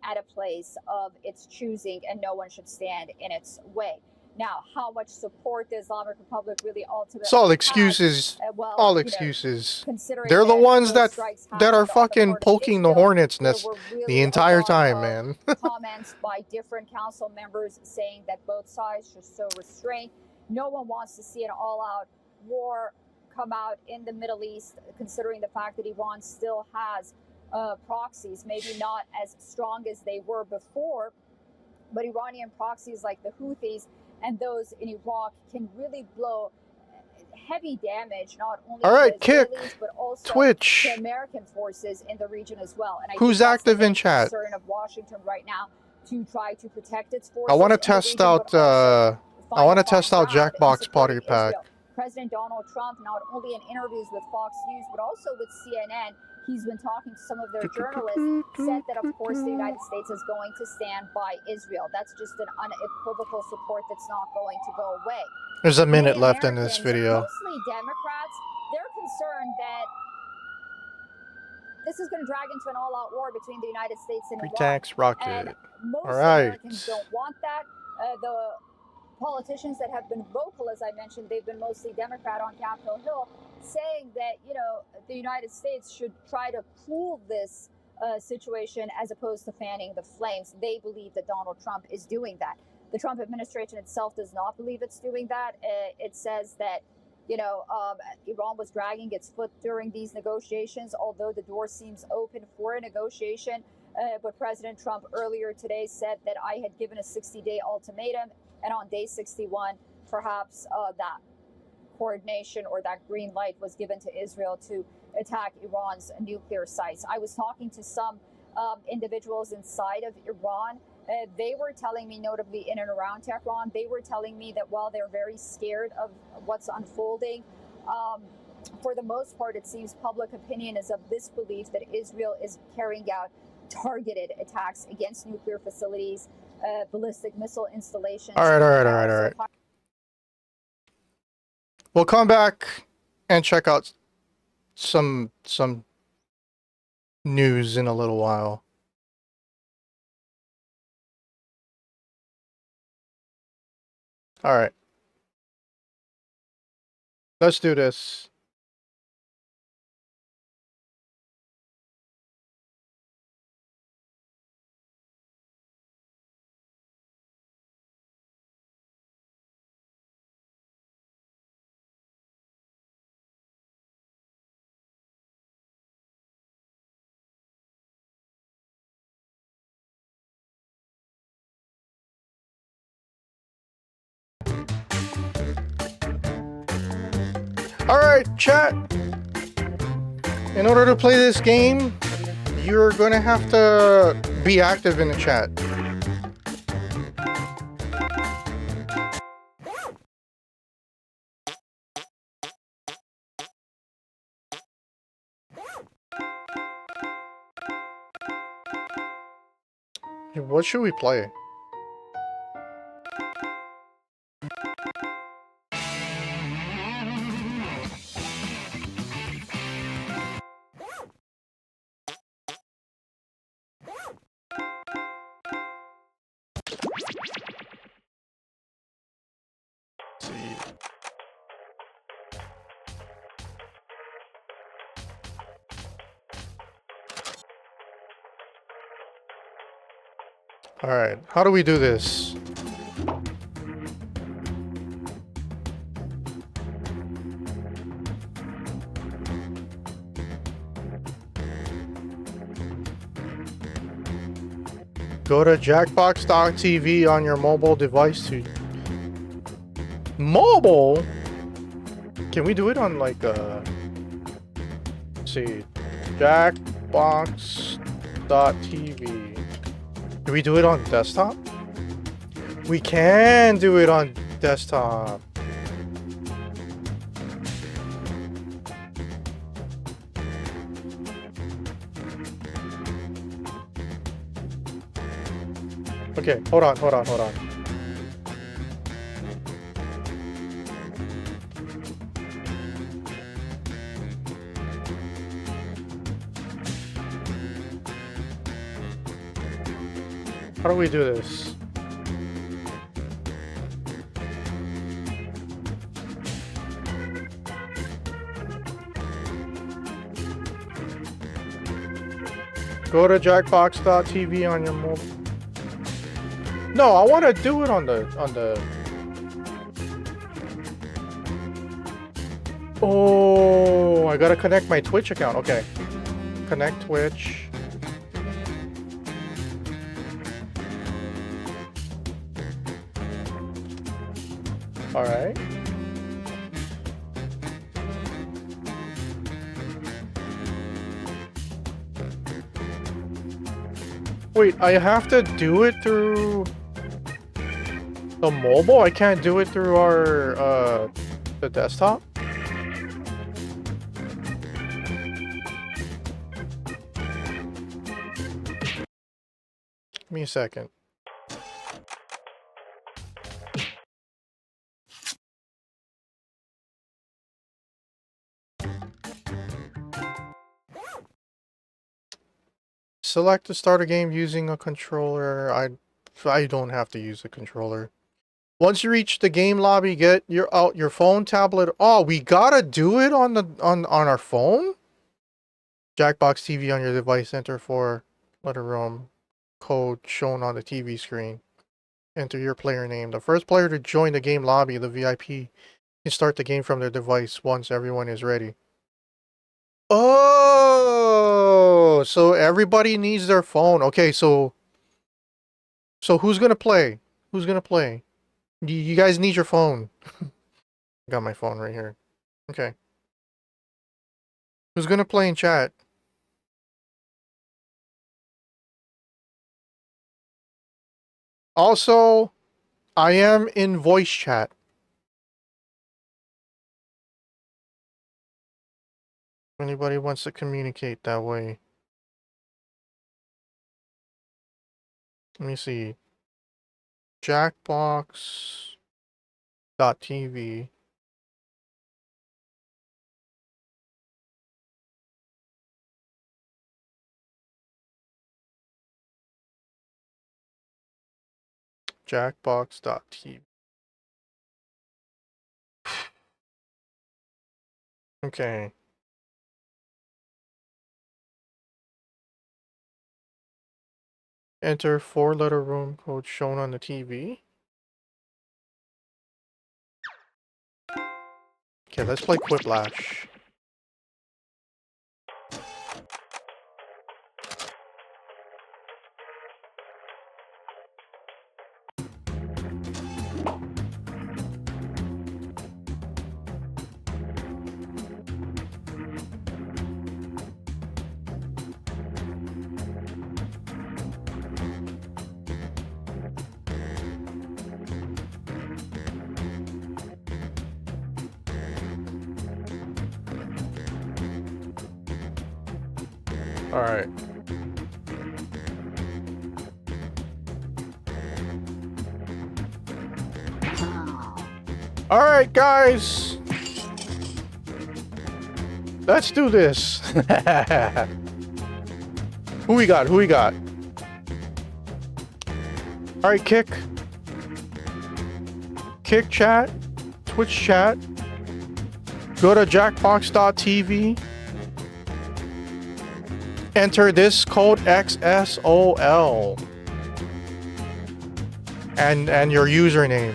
at a place of its choosing, and no one should stand in its way. Now, how much support the Islamic Republic really ultimately It's all has, excuses. well, All you know, excuses. considering They're the that ones those that strikes are happened on the fucking part of poking the Israel, hornet's there nest were really the entire a lot time, of man. comments by different council members saying that both sides should show restraint. No one wants to see an all-out war come out in the Middle East, considering the fact that Iran still has proxies, maybe not as strong as they were before, but Iranian proxies like the Houthis and those in Iraq can really blow heavy damage, not only All right, to Israelis, Kick. but also Twitch. to American forces in the region as well. And I Who's think that's active the in main chat? concern of Washington right now, to try to protect its I forces want to in the test region, out. but also I want to find test out ground in Jackbox Party supporting Pack. Israel. President Donald Trump, not only in interviews with Fox News, but also with CNN, he's been talking to some of their journalists, said that, of course, the United States is going to stand by Israel. That's just an unequivocal support that's not going to go away. There's a minute Many left in this Americans, video. mostly Democrats, they're concerned that this is going to drag into an all-out war between the United States and Iran. Pre-tax rocket. And most All right. Americans don't want that. The politicians that have been vocal, as I mentioned, they've been mostly Democrat on Capitol Hill, saying that, you know, the United States should try to cool this situation as opposed to fanning the flames. They believe that Donald Trump is doing that. The Trump administration itself does not believe it's doing that. It says that, you know, Iran was dragging its foot during these negotiations, although the door seems open for a negotiation. But President Trump earlier today said that I had given a 60-day ultimatum, and on day 61, perhaps that coordination or that green light was given to Israel to attack Iran's nuclear sites. I was talking to some individuals inside of Iran. They were telling me, notably in and around Tehran, they were telling me that while they're very scared of what's unfolding, for the most part, it seems public opinion is of this belief that Israel is carrying out targeted attacks against nuclear facilities, ballistic missile installations. All right. We'll come back and check out some news in a little while. All right. Let's do this. All right, chat. In order to play this game, you're going to have to be active in the chat. What should we play? All right, how do we do this? Go to Jackbox.tv on your mobile device to... Mobile? Can we do it on like let's see, Jackbox.tv. Do we do it on desktop? We can do it on desktop. Okay, hold on. How do we do this? Go to jackbox.tv on your mobile. No, I want to do it on the Oh, I gotta connect my Twitch account. Okay. Connect Twitch. Alright. Wait, I have to do it through the mobile? I can't do it through our, the desktop? Give me a second. Select to start a game using a controller. I don't have to use a controller. Once you reach the game lobby, get your phone, tablet. Oh, we gotta do it on our phone? Jackbox TV on your device. Enter 4-letter room code shown on the TV screen. Enter your player name. The first player to join the game lobby, the VIP, can start the game from their device once everyone is ready. Oh, so everybody needs their phone. Okay, so who's gonna play? Who's gonna play? You guys need your phone. I got my phone right here. Okay. Who's gonna play in chat? Also, I am in voice chat. Anybody wants to communicate that way? Let me see. Jackbox.tv. Jackbox.tv. Okay. Enter 4-letter room code shown on the TV. Okay, let's play Quiplash. Alright. Alright, guys. Let's do this. Who we got? Alright, Kick chat, Twitch chat. Go to jackbox.tv. Enter this code XSOL and your username.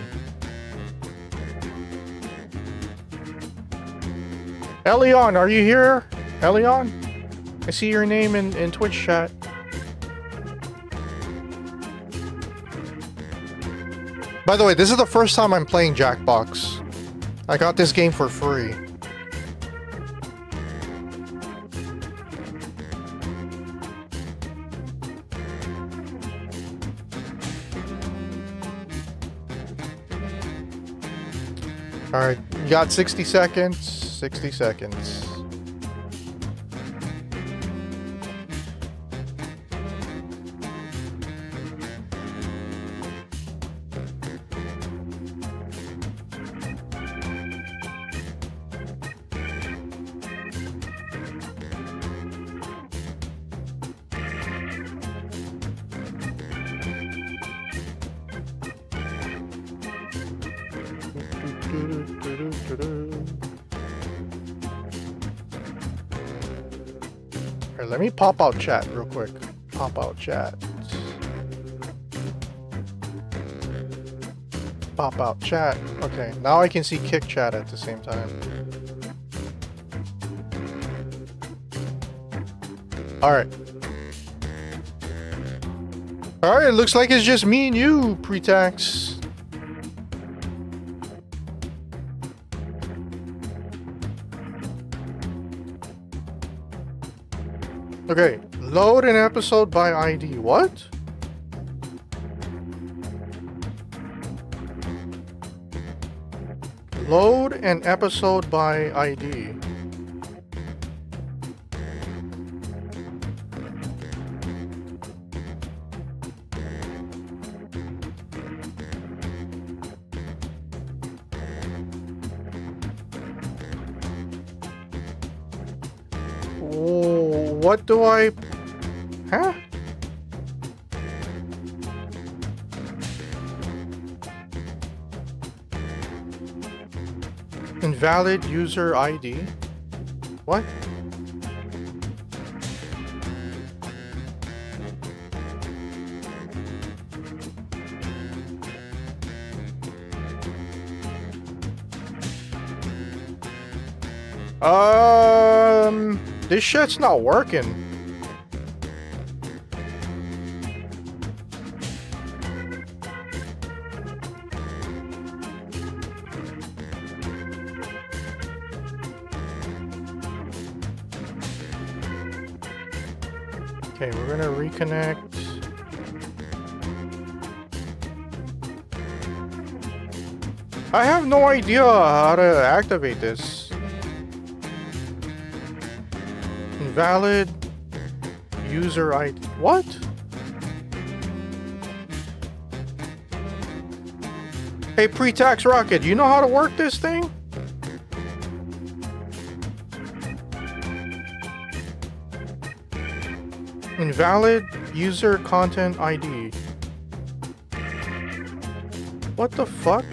Elion, are you here? Elion? I see your name in Twitch chat. By the way, this is the first time I'm playing Jackbox. I got this game for free. All right, you got 60 seconds. 60 seconds. Here, let me pop out chat real quick. Pop out chat. Pop out chat. Okay, now I can see kick chat at the same time. Alright. Alright, it looks like it's just me and you, pre-tax. Okay, load an episode by ID. What? Load an episode by ID. What do I... Huh? Invalid user ID? What? This shit's not working. Okay, we're gonna reconnect. I have no idea how to activate this. Invalid user ID. What? Hey, pre-tax Rocket, you know how to work this thing? Invalid user content ID. What the fuck?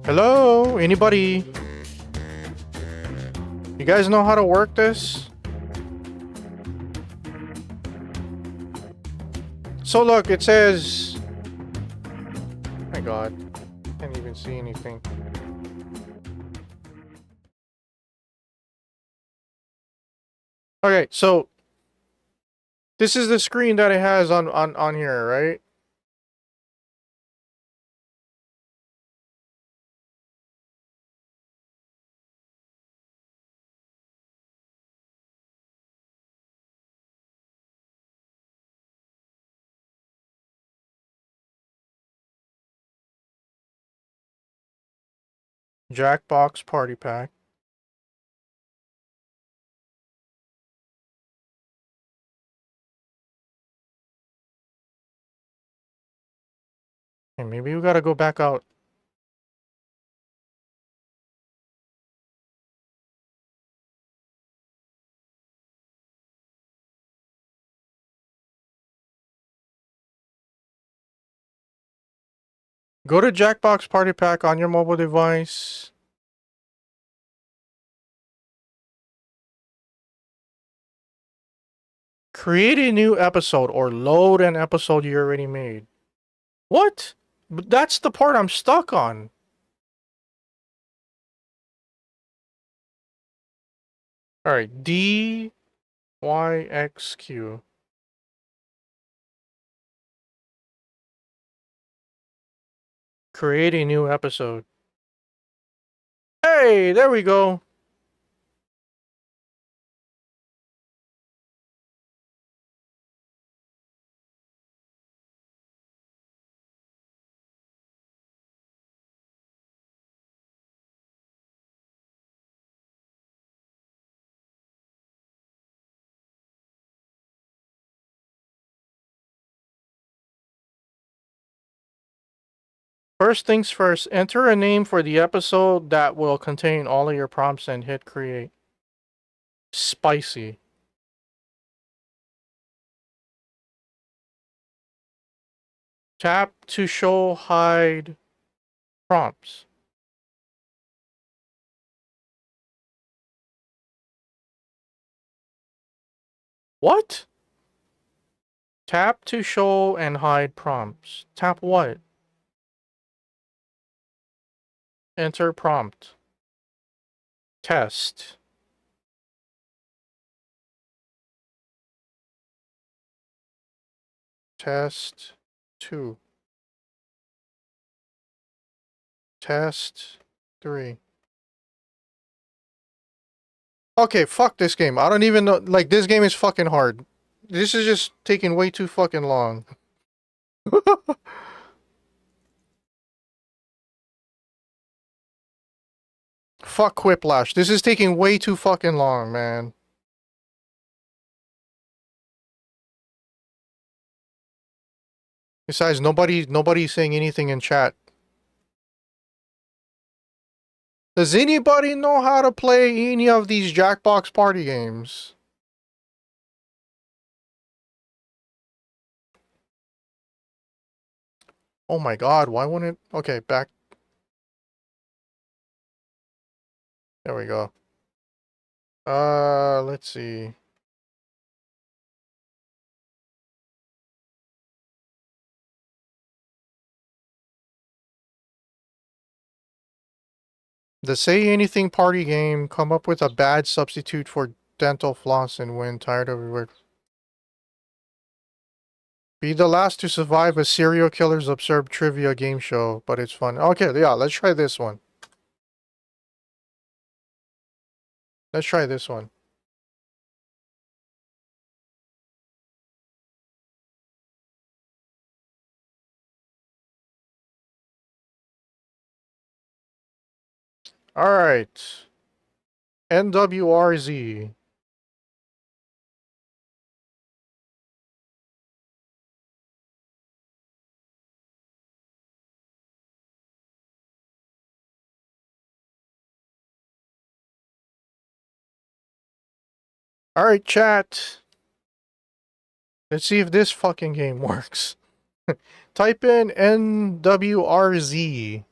Hello? Anybody? You guys know how to work this? So look, it says... Oh my god. Can't even see anything. Okay, so... This is the screen that it has on here, right? Jackbox Party Pack. Okay, maybe we gotta go back out. Go to Jackbox Party Pack on your mobile device. Create a new episode or load an episode you already made. What? But that's the part I'm stuck on. Alright, D YXQ. Create a new episode. Hey, there we go. First things first, enter a name for the episode that will contain all of your prompts and hit create. Spicy. Tap to show hide prompts. What? Tap to show and hide prompts. Tap what? Enter prompt. Test. Test 2. Test 3. Okay, fuck this game. I don't even know. Like, this game is fucking hard. This is just taking way too fucking long. Fuck Quiplash. This is taking way too fucking long, man. Besides, nobody's saying anything in chat. Does anybody know how to play any of these Jackbox party games? Oh my god, why wouldn't it? Okay, back. There we go. Let's see. The Say Anything party game, come up with a bad substitute for dental floss and win. Tired of it. Be the last to survive a serial killer's absurd trivia game show, but it's fun. Okay, yeah, let's try this one. Let's try this one. Alright. NWRZ. Alright, chat. Let's see if this fucking game works. Type in NWRZ.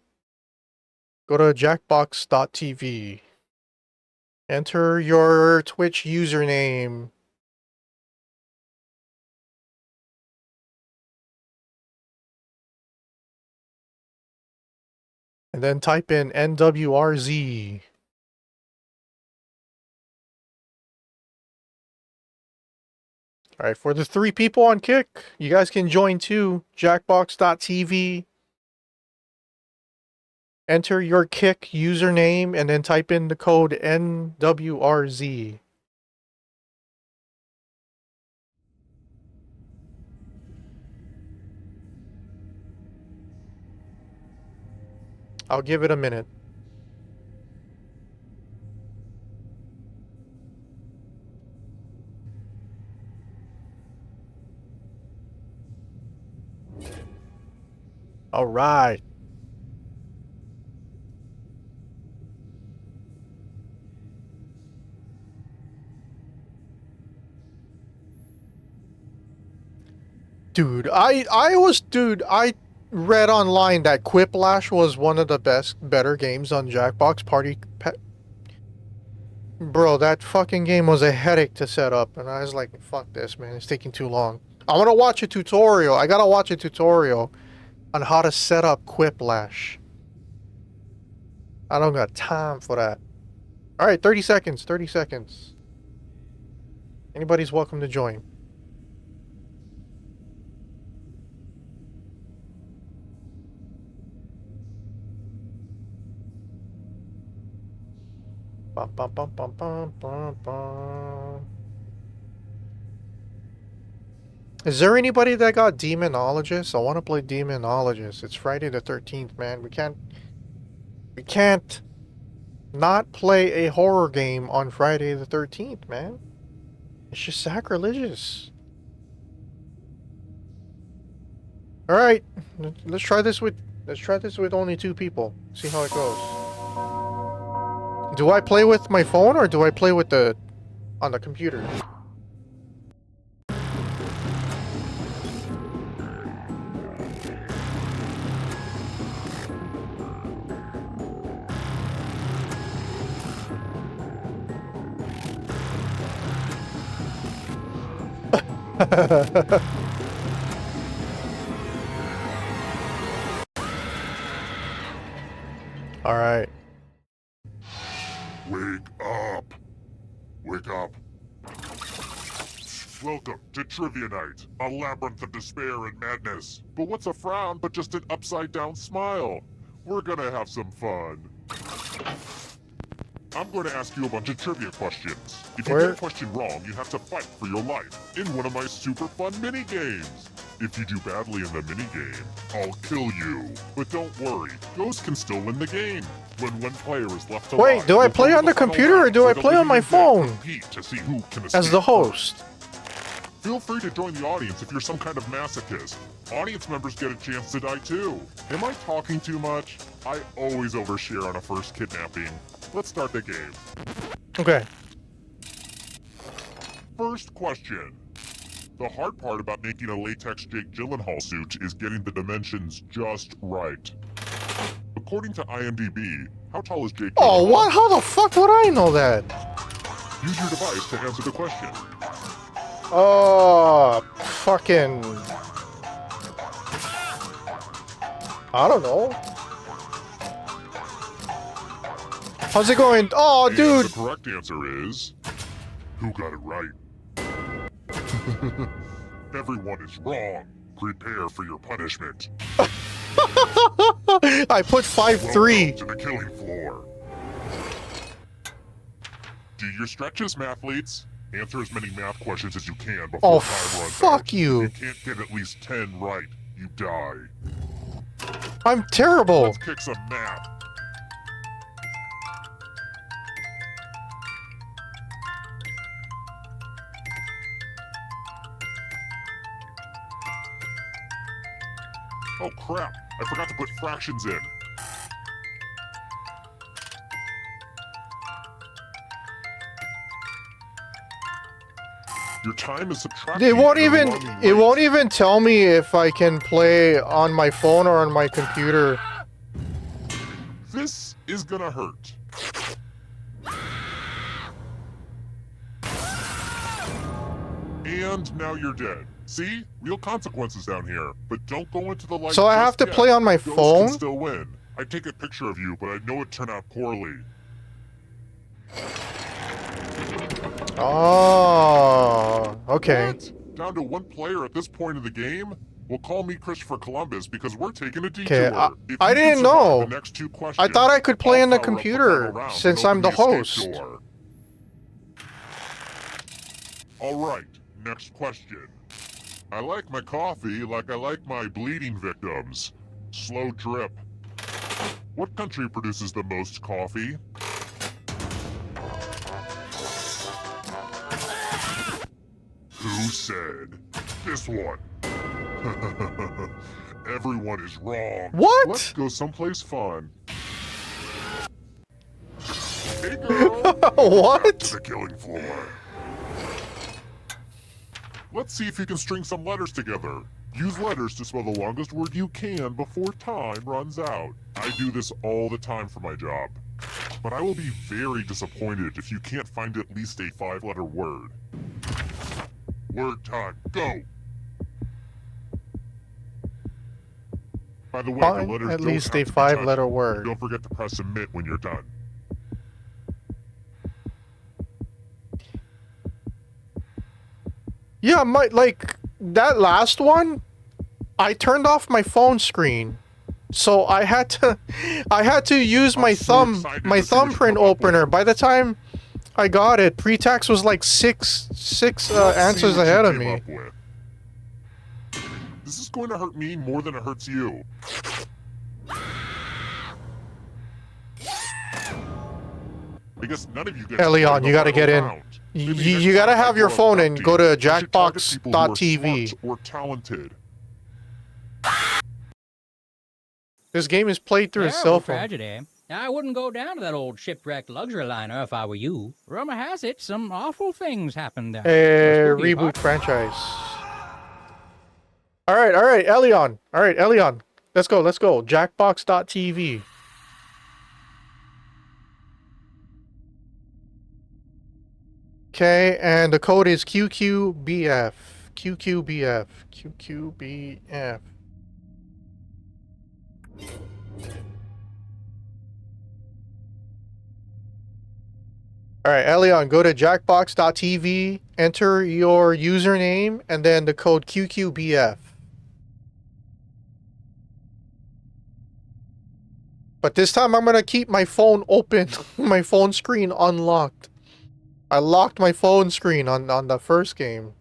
Go to jackbox.tv. Enter your Twitch username. And then type in NWRZ. Alright, for the 3 people on Kick, you guys can join too. Jackbox.tv. Enter your Kick username and then type in the code NWRZ. I'll give it a minute. All right. Dude, I read online that Quiplash was one of the better games on Jackbox Party Pack. Bro, that fucking game was a headache to set up, and I was like, fuck this, man, it's taking too long. I want to watch a tutorial. I gotta watch a tutorial on how to set up Quiplash. I don't got time for that. Alright, 30 seconds, 30 seconds. Anybody's welcome to join. Bum, bum, bum, bum, bum, bum, bum. Is there anybody that got Demonologist? I want to play Demonologist. It's Friday the 13th, man. We can't not play a horror game on Friday the 13th, man. It's just sacrilegious. All right, let's try this with only 2 people. See how it goes. Do I play with my phone or do I play with on the computer? All right. Wake up! Wake up! Welcome to Trivia Night, a labyrinth of despair and madness. But what's a frown but just an upside-down smile? We're gonna have some fun. I'm going to ask you a bunch of trivia questions. If you get a question wrong, you have to fight for your life in one of my super fun mini-games. If you do badly in the mini-game, I'll kill you. But don't worry, Ghost can still win the game. When one player is left alive... Wait, do I play on the computer or do I play on my phone? To see who can As the host. Feel free to join the audience if you're some kind of masochist. Audience members get a chance to die too. Am I talking too much? I always overshare on a first kidnapping. Let's start the game. Okay. First question. The hard part about making a latex Jake Gyllenhaal suit is getting the dimensions just right. According to IMDb, how tall is Jake Gyllenhaal? Oh, what? How the fuck would I know that? Use your device to answer the question. Oh, fucking... I don't know. How's it going? Oh, and dude! The correct answer is... Who got it right? Everyone is wrong. Prepare for your punishment. I put 5-3. To the killing floor. Do your stretches, mathletes. Answer as many math questions as you can before time runs out. Fuck you. If you can't get at least 10 right, you die. I'm terrible. Let's kick some math. Oh crap, I forgot to put fractions in. Your time is subtracting. It won't even tell me if I can play on my phone or on my computer. This is gonna hurt. And now you're dead. See? Real consequences down here. But don't go into the light. So I have to play on my Ghost phone? can still win. I take a picture of you, but I know it turned out poorly. Oh, okay. What? Down to 1 player at this point of the game? Well, call me Christopher Columbus because we're taking a detour. Okay, I didn't know. The next 2 questions, I thought I could play on the computer since I'm the host. Alright, next question. I like my coffee like I like my bleeding victims. Slow drip. What country produces the most coffee? Who said? This one. Everyone is wrong. What? Let's go someplace fun. Hey girl! What? Back to the killing floor. Let's see if you can string some letters together. Use letters to spell the longest word you can before time runs out. I do this all the time for my job. But I will be very disappointed if you can't find at least a 5-letter word. Word time, go! By the way, the letters at don't least have a to be 5-letter touched. word. Don't forget to press submit when you're done. Yeah, like that last one, I turned off my phone screen. So I had to use my thumbprint opener. By the time I got it, pre-tax was like six answers ahead of me. This is going to hurt me more than it hurts you. I guess none of you guys. Leon, you gotta get in. You gotta have your phone and go to Jackbox.tv. Or talented. This game is played through a cell phone. Tragedy. I wouldn't go down to that old shipwrecked luxury liner if I were you. Rumor has it some awful things happened there. Reboot franchise. All right, Elion. All right, Elion. Let's go. Jackbox.tv. Okay, and the code is QQBF. QQBF. All right, Elion, go to jackbox.tv, enter your username, and then the code QQBF. But this time I'm going to keep my phone open, my phone screen unlocked. I locked my phone screen on the first game.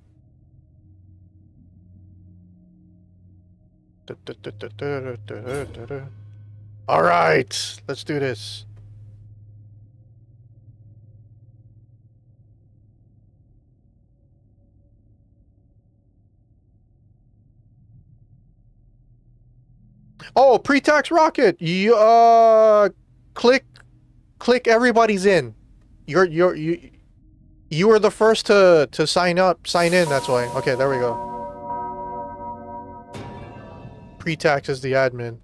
All right, let's do this. Oh, pre-tax rocket. You click everybody's in. You were the first to sign in, that's why. Okay, there we go. Pre-tax is the admin.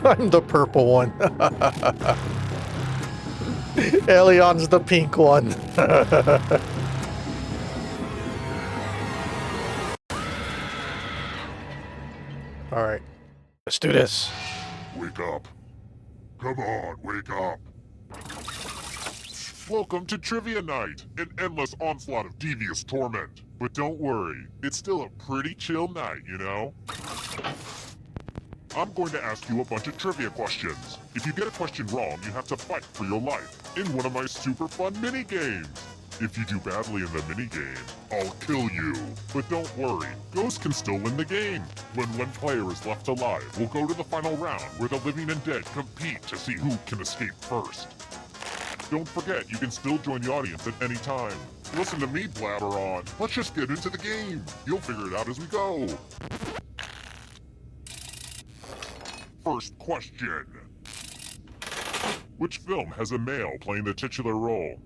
I'm the purple one. Elion's the pink one. All right, let's do this. Wake up. Come on, wake up. Welcome to Trivia Night, an endless onslaught of devious torment. But don't worry, it's still a pretty chill night, you know? I'm going to ask you a bunch of trivia questions. If you get a question wrong, you have to fight for your life in one of my super fun mini-games. If you do badly in the minigame, I'll kill you. But don't worry, Ghost can still win the game. When one player is left alive, we'll go to the final round where the living and dead compete to see who can escape first. Don't forget, you can still join the audience at any time. Listen to me blabber on. Let's just get into the game. You'll figure it out as we go. First question. Which film has a male playing the titular role?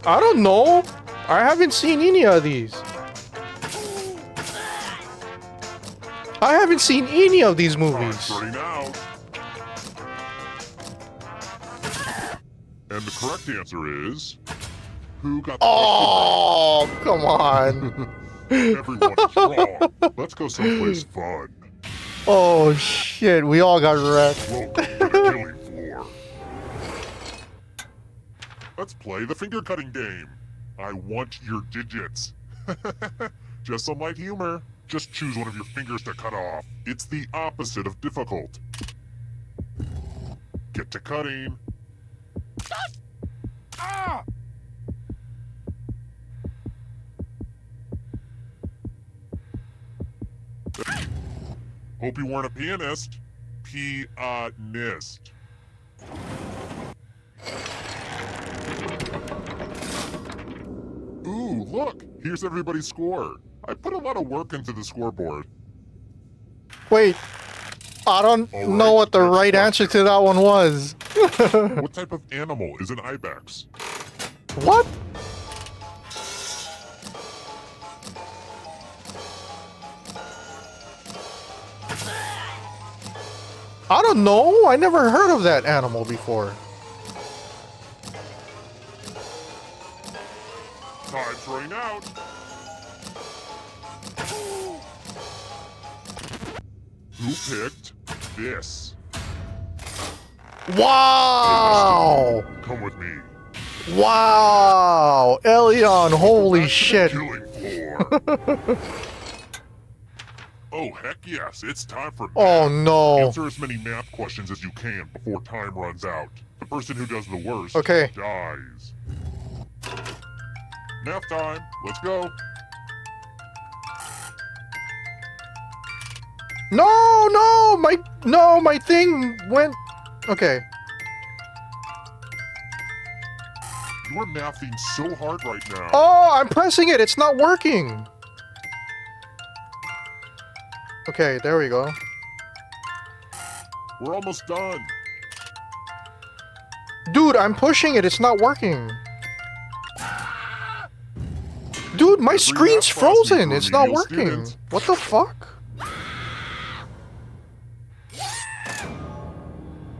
I don't know. I haven't seen any of these. I haven't seen any of these movies. And the correct answer is... Who got the question? Come on. Everyone is wrong. Let's go someplace fun. Oh, shit. We all got wrecked. Welcome to the killing floor. Let's play the finger cutting game. I want your digits. Just some light humor. Just choose one of your fingers to cut off. It's the opposite of difficult. Get to cutting. Ah! Hope you weren't a pianist. Pianist. Ooh, look! Here's everybody's score. I put a lot of work into the scoreboard. Wait. I don't know what the right answer to that one was. What type of animal is an ibex? What? I don't know. I never heard of that animal before. Time's running out. Who picked this? Wow! Come with me. Wow! Elion, holy shit! Oh, heck yes, it's time for math. Oh no! Answer as many math questions as you can before time runs out. The person who does the worst dies. Math time, let's go. No, my thing went. Okay. You are mathing so hard right now. Oh, I'm pressing it. It's not working. Okay, there we go. We're almost done. Dude, I'm pushing it. It's not working. Dude, my screen's frozen. It's not working. What the fuck?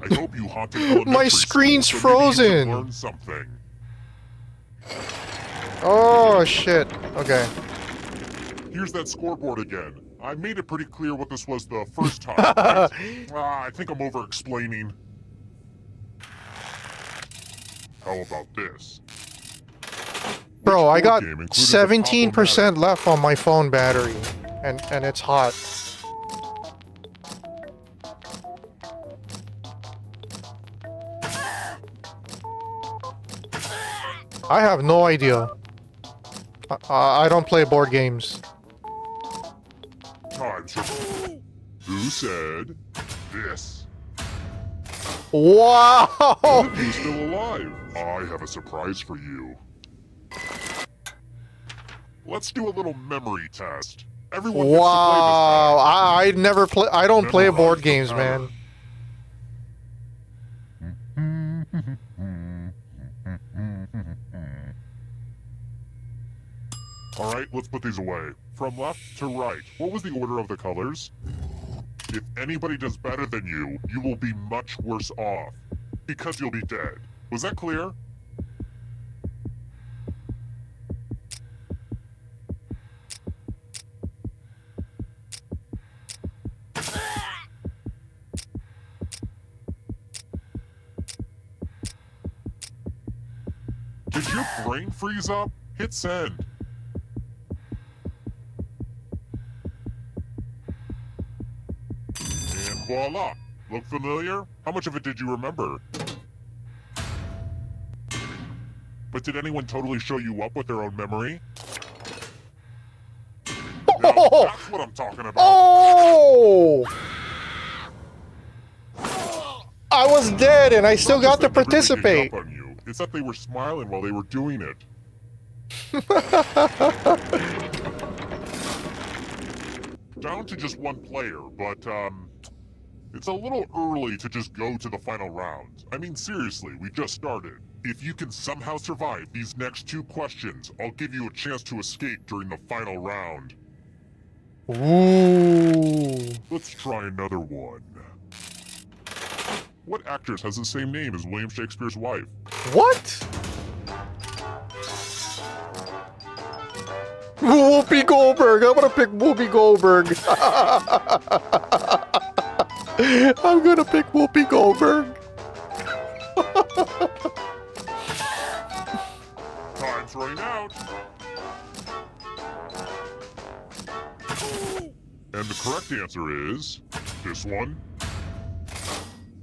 I hope you haunted elementary My screen's school, so maybe you frozen. can learn something. Oh shit. Okay. Here's that scoreboard again. I made it pretty clear what this was the first time. Right? I think I'm over-explaining. How about this? Bro, I got game included the 17% left on my phone battery, and it's hot. I have no idea. I don't play board games. Time, sir. Who said this? Wow! One of you still alive. I have a surprise for you. Let's do a little memory test. Everyone gets to play Wow! this time. I never play. I don't play Memorize board the games, pattern. man. Alright, let's put these away. From left to right, what was the order of the colors? If anybody does better than you, you will be much worse off. Because you'll be dead. Was that clear? Did your brain freeze up? Hit send. And voila! Look familiar? How much of it did you remember? But did anyone totally show you up with their own memory? Now, that's what I'm talking about. Oh! I was dead and I still got to participate. On you. It's that they were smiling while they were doing it. Down to just one player, but it's a little early to just go to the final round. I mean, seriously, we just started. If you can somehow survive these next 2 questions, I'll give you a chance to escape during the final round. Ooh. Let's try another one. What actress has the same name as William Shakespeare's wife? What? Whoopi Goldberg. I'm gonna pick Whoopi Goldberg. I'm gonna pick Whoopi Goldberg. Time's running out. And the correct answer is this one.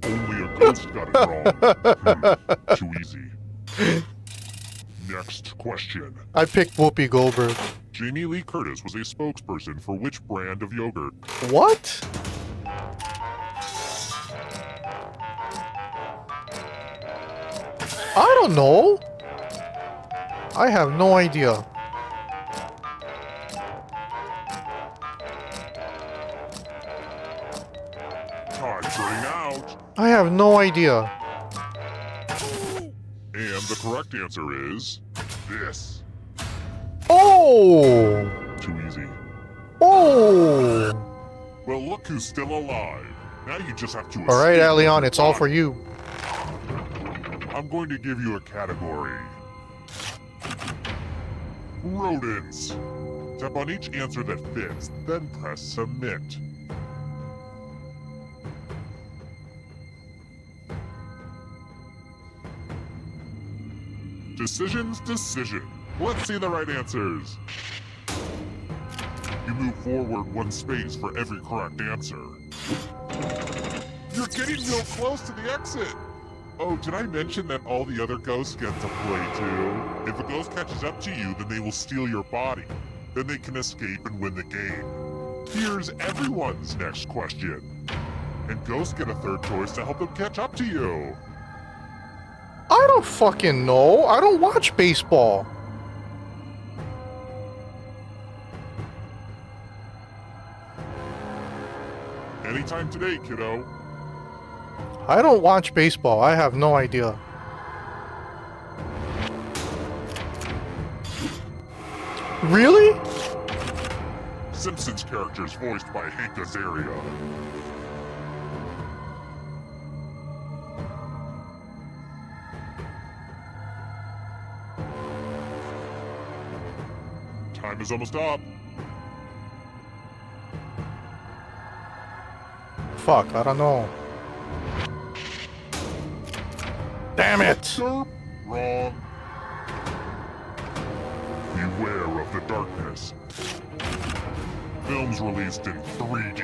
Only a ghost got it wrong. Too easy. Next question. I picked Whoopi Goldberg. Jamie Lee Curtis was a spokesperson for which brand of yogurt? What? I don't know. I have no idea. Time's running out. I have no idea. And the correct answer is this. Oh! Too easy. Oh! Well, look who's still alive. Now you just have to. All right, Elion, it's all for you. I'm going to give you a category. Rodents. Tap on each answer that fits, then press submit. Decision. Let's see the right answers. You move forward 1 space for every correct answer. You're getting real close to the exit. Oh, did I mention that all the other ghosts get to play too? If a ghost catches up to you, then they will steal your body. Then they can escape and win the game. Here's everyone's next question. And ghosts get a third choice to help them catch up to you. I don't fucking know. I don't watch baseball. Anytime today, kiddo. I don't watch baseball. I have no idea. Really? Simpsons characters voiced by Hank Azaria. Time is almost up. Fuck, I don't know. Damn it! Derp. Wrong. Beware of the darkness. Films released in 3D.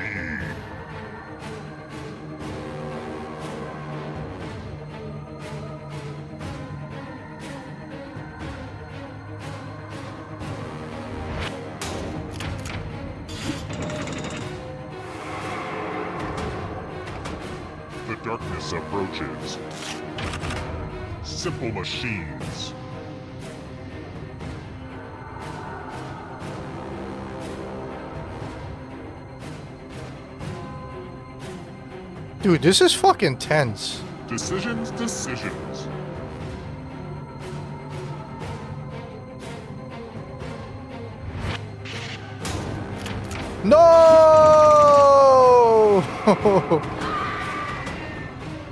The darkness approaches. Simple machines. Dude, this is fucking tense. Decisions. No!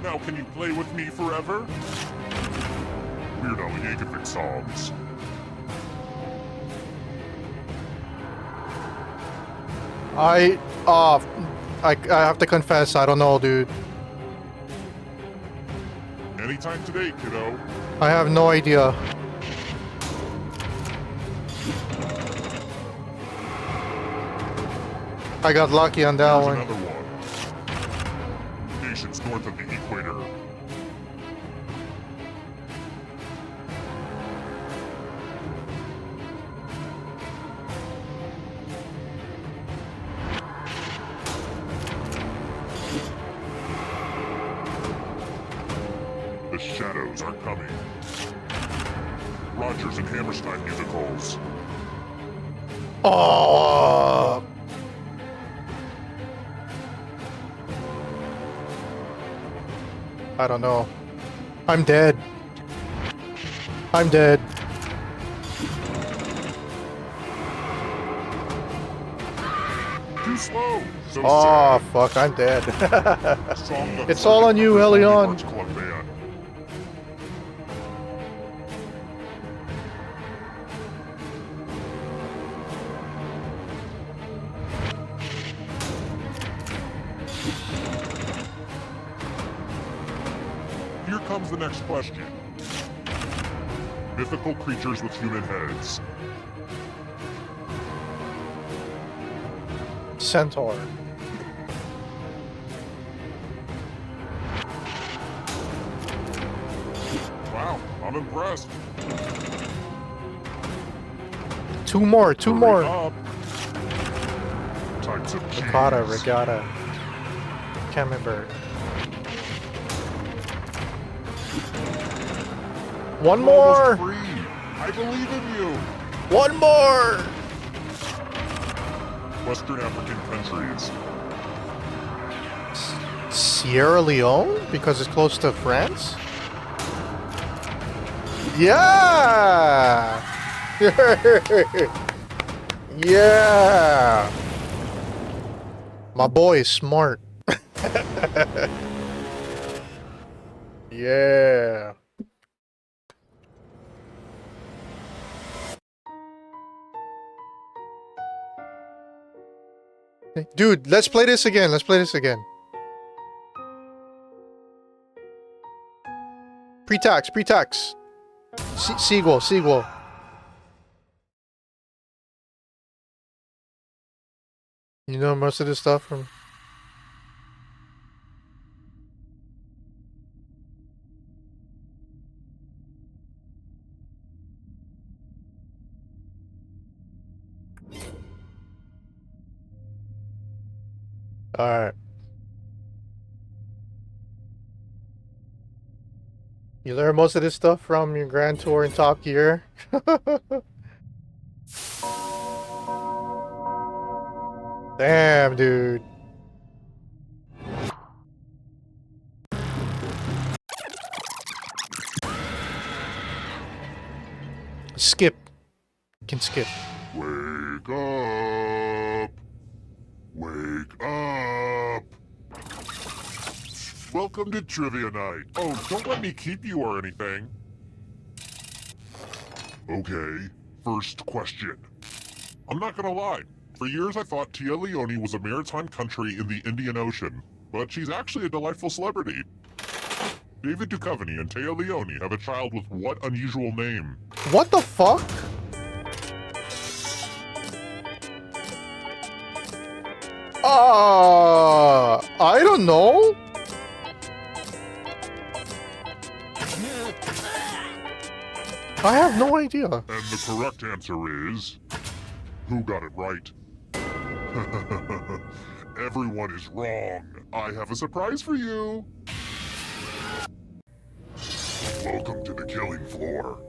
Now can you play with me forever? Weird Al Yankovic songs. I have to confess, I don't know, dude. Anytime today, kiddo. I have no idea. I got lucky on that one. Another one. Nations north of the equator. The shadows are coming. Rodgers and Hammerstein musicals. Oh! I don't know. I'm dead. I'm dead. Too slow. So Oh, sad. fuck, I'm dead. Song that It's all on you, Only Elion. Arts Club band. Here comes the next question. Mythical creatures with human heads. Centaur. Wow, I'm impressed. Two more. Hurry up. Types of cheese. Ricotta, regatta. Camembert. One more! Free. I believe in you. One more! Western African countries. Sierra Leone? Because it's close to France? Yeah! Yeah! My boy is smart. Yeah. Dude, let's play this again. Let's play this again. Pre-tax, pre-tax. Seagull, seagull. You know most of this stuff from... Alright. You learn most of this stuff from your Grand Tour in Top Gear. Damn, dude. Skip. You can skip. Wake up! Wake up! Welcome to Trivia Night. Oh, don't let me keep you or anything. Okay, first question. I'm not gonna lie. For years I thought Tia Leone was a maritime country in the Indian Ocean, but she's actually a delightful celebrity. David Duchovny and Tia Leone have a child with what unusual name? What the fuck? I don't know. I have no idea. And the correct answer is... Who got it right? Everyone is wrong. I have a surprise for you. Welcome to the killing floor.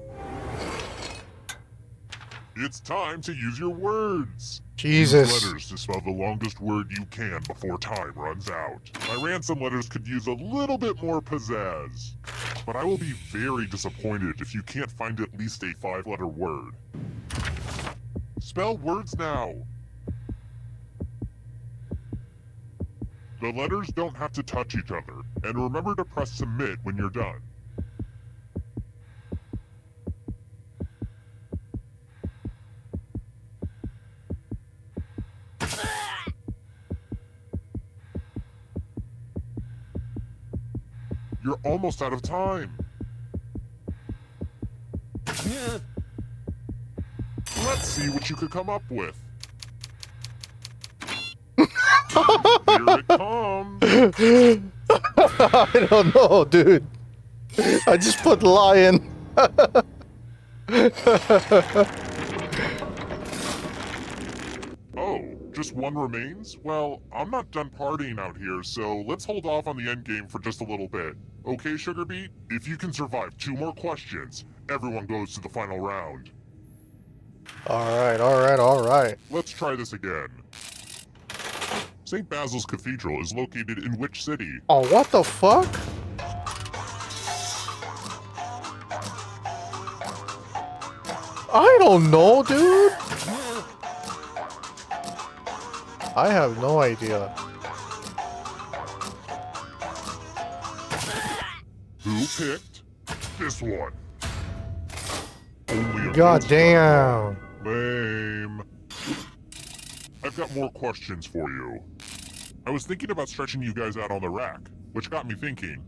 It's time to use your words. Jesus. Use letters to spell the longest word you can before time runs out. My ransom letters could use a little bit more pizzazz. But I will be very disappointed if you can't find at least a 5-letter word. Spell words now. The letters don't have to touch each other, and remember to press submit when you're done. You're almost out of time. Let's see what you could come up with. Here it comes. I don't know, dude. I just put lion. Oh, just one remains? Well, I'm not done partying out here, so let's hold off on the endgame for just a little bit. Okay, Sugar Beet? If you can survive 2 more questions, everyone goes to the final round. Alright, alright, alright. Let's try this again. St. Basil's Cathedral is located in which city? Oh, what the fuck? I don't know, dude. I have no idea. Who picked this one? Only a God damn. Lame. I've got more questions for you. I was thinking about stretching you guys out on the rack, which got me thinking.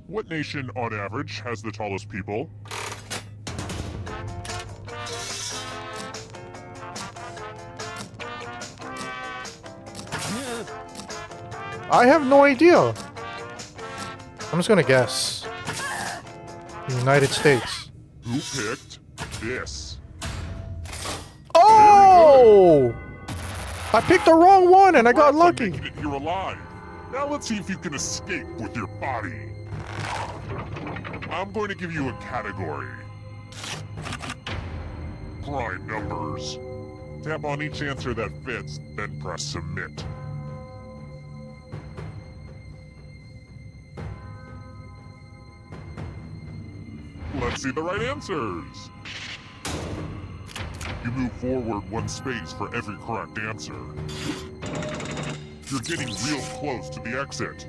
What nation, on average, has the tallest people? I have no idea. I'm just gonna guess. United States. Who picked this? Oh! I picked the wrong one and I got lucky. Making it here alive. Now let's see if you can escape with your body. I'm going to give you a category. Prime numbers. Tap on each answer that fits, then press submit. Let's see the right answers. You move forward 1 space for every correct answer. You're getting real close to the exit.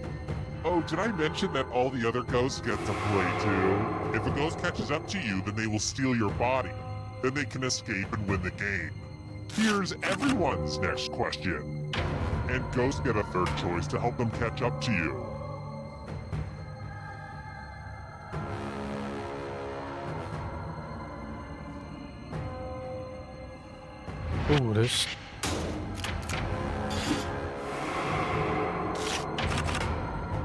Oh, did I mention that all the other ghosts get to play too? If a ghost catches up to you, then they will steal your body. Then they can escape and win the game. Here's everyone's next question. And ghosts get a third choice to help them catch up to you. Ooh, this...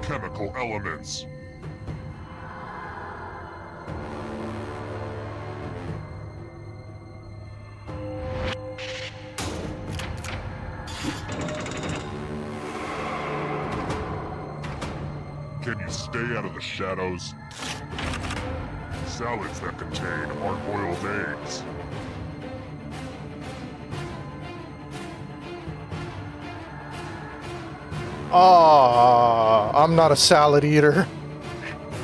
Chemical elements. Can you stay out of the shadows? Salads that contain hard-boiled eggs. I'm not a salad eater.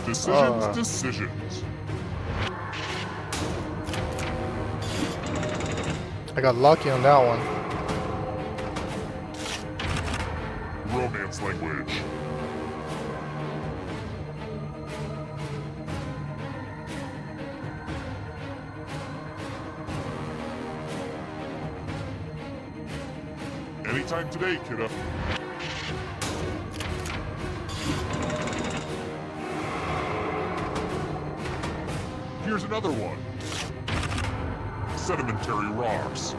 Decisions. I got lucky on that one. Romance language. Anytime today, kiddo. Here's another one. Sedimentary rocks.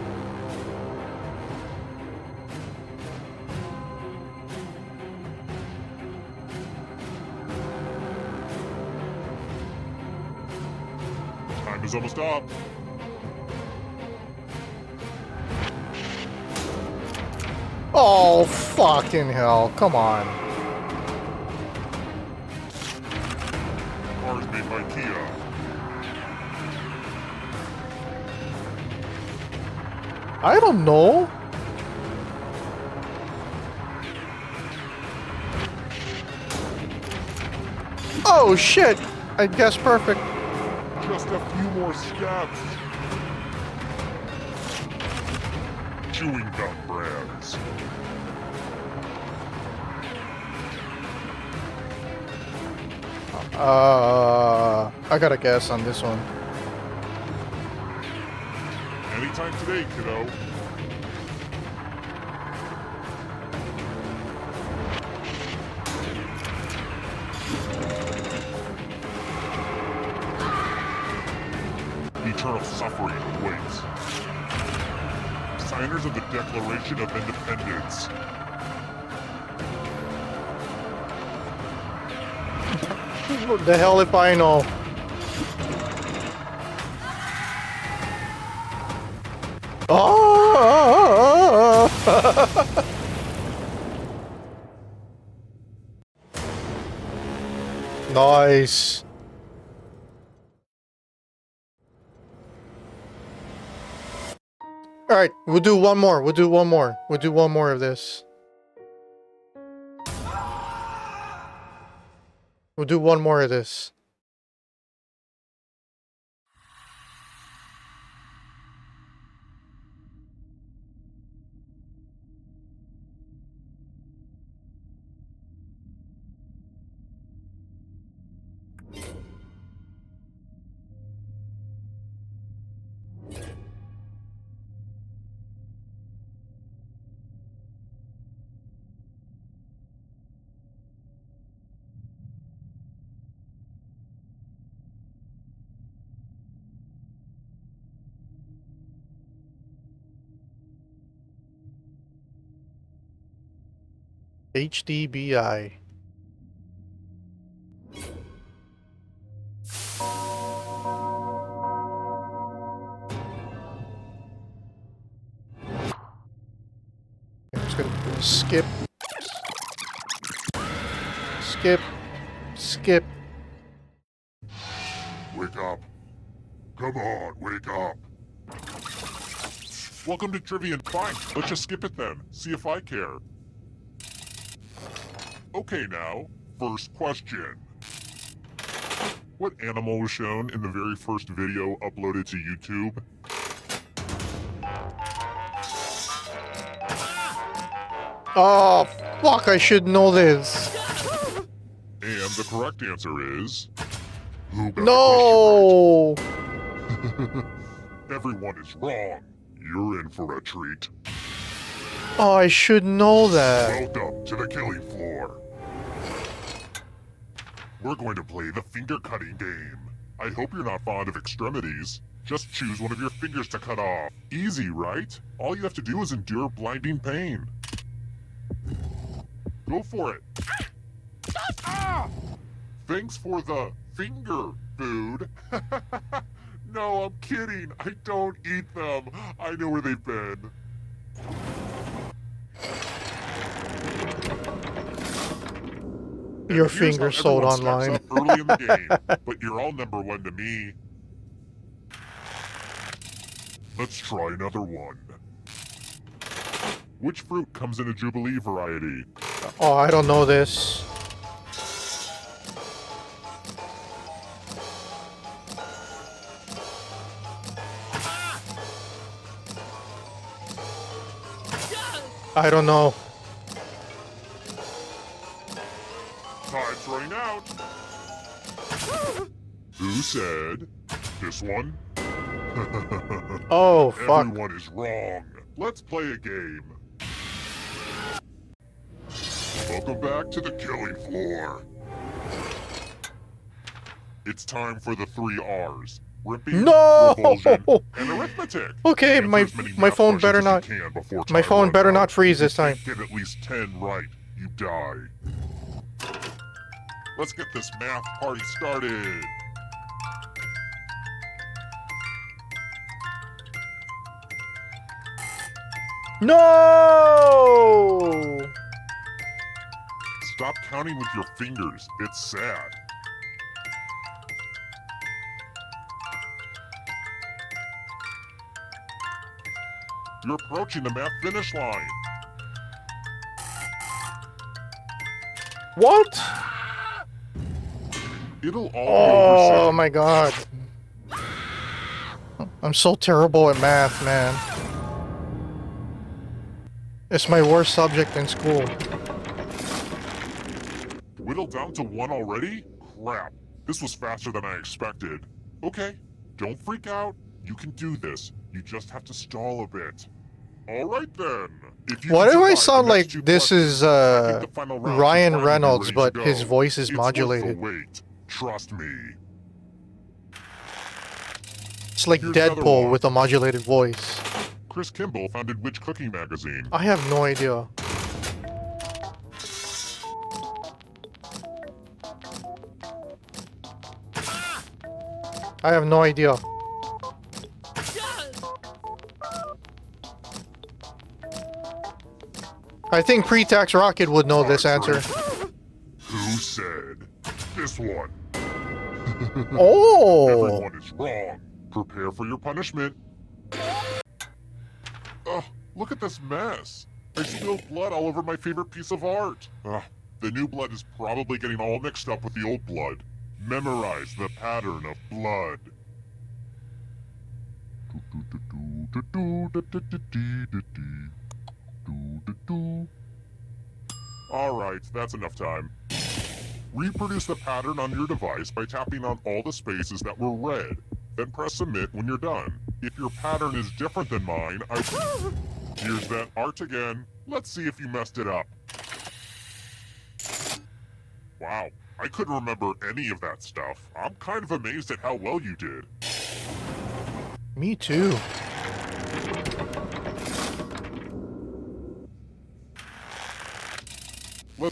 Time is almost up. Oh, fucking hell. Come on. Cars made by Kia. I don't know. Oh, shit. I guess perfect. Just a few more steps. Chewing gum brands. I gotta guess on this one. Anytime today, kiddo. Eternal suffering awaits. Signers of the Declaration of Independence. What the hell if I know? Oh! Nice. All right, we'll do one more. We'll do one more. We'll do one more of this. We'll do one more of this. HDBI. I'm just gonna skip. Skip. Skip. Wake up. Come on, wake up. Welcome to Trivia and Fine. Let's just skip it then. See if I care. Okay now, first question. What animal was shown in the very first video uploaded to YouTube? Oh, fuck, I should know this. And the correct answer is... Who got No! the question right? Everyone is wrong. You're in for a treat. Oh, I should know that. Welcome to the killing floor. We're going to play the finger-cutting game. I hope you're not fond of extremities. Just choose one of your fingers to cut off. Easy, right? All you have to do is endure blinding pain. Go for it. Ah! Thanks for the finger food. No, I'm kidding. I don't eat them. I know where they've been. Your finger sold online. Up early in the game, but you're all number one to me. Let's try another one. Which fruit comes in a Jubilee variety? Oh, I don't know this. I don't know. Time's running out. Who said this one? Oh, fuck. Everyone is wrong. Let's play a game. Welcome back to the killing floor. It's time for the 3 R's. Ripping, No! revulsion, and arithmetic. Okay, my phone better not. My phone better not freeze this time. Get at least 10 right, you die. Let's get this math party started. No! Stop counting with your fingers. It's sad. You're approaching the math finish line. What? It'll all be over soon. Oh my god. I'm so terrible at math, man. It's my worst subject in school. Whittled down to 1 already? Crap. This was faster than I expected. Okay, don't freak out. You can do this. You just have to stall a bit. Alright then. Why do I sound like this is Ryan Reynolds, but his voice is modulated? Wait. Trust me. It's like Deadpool with a modulated voice. Chris Kimball founded which cooking magazine? I have no idea. I have no idea. I think Pre-Tax Rocket would know this answer. Who said this one? Oh! Everyone is wrong. Prepare for your punishment. Ugh, look at this mess. I spilled blood all over my favorite piece of art. Ugh, the new blood is probably getting all mixed up with the old blood. Memorize the pattern of blood. Alright, that's enough time. Reproduce the pattern on your device by tapping on all the spaces that were red. Then press submit when you're done. If your pattern is different than mine, Here's that art again. Let's see if you messed it up. Wow, I couldn't remember any of that stuff. I'm kind of amazed at how well you did. Me too.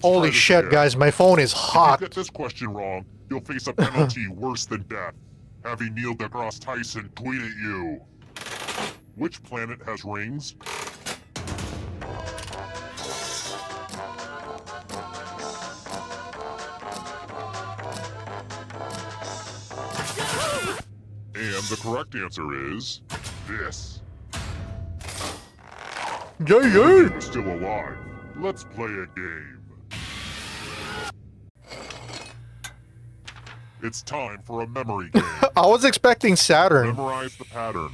Holy shit, again. guys, my phone is hot. If you get this question wrong, you'll face a penalty worse than death. Having Neil deGrasse Tyson tweet at you. Which planet has rings? And the correct answer is this. Yeah. You're still alive. Let's play a game. It's time for a memory game. I was expecting Saturn. Memorize the pattern.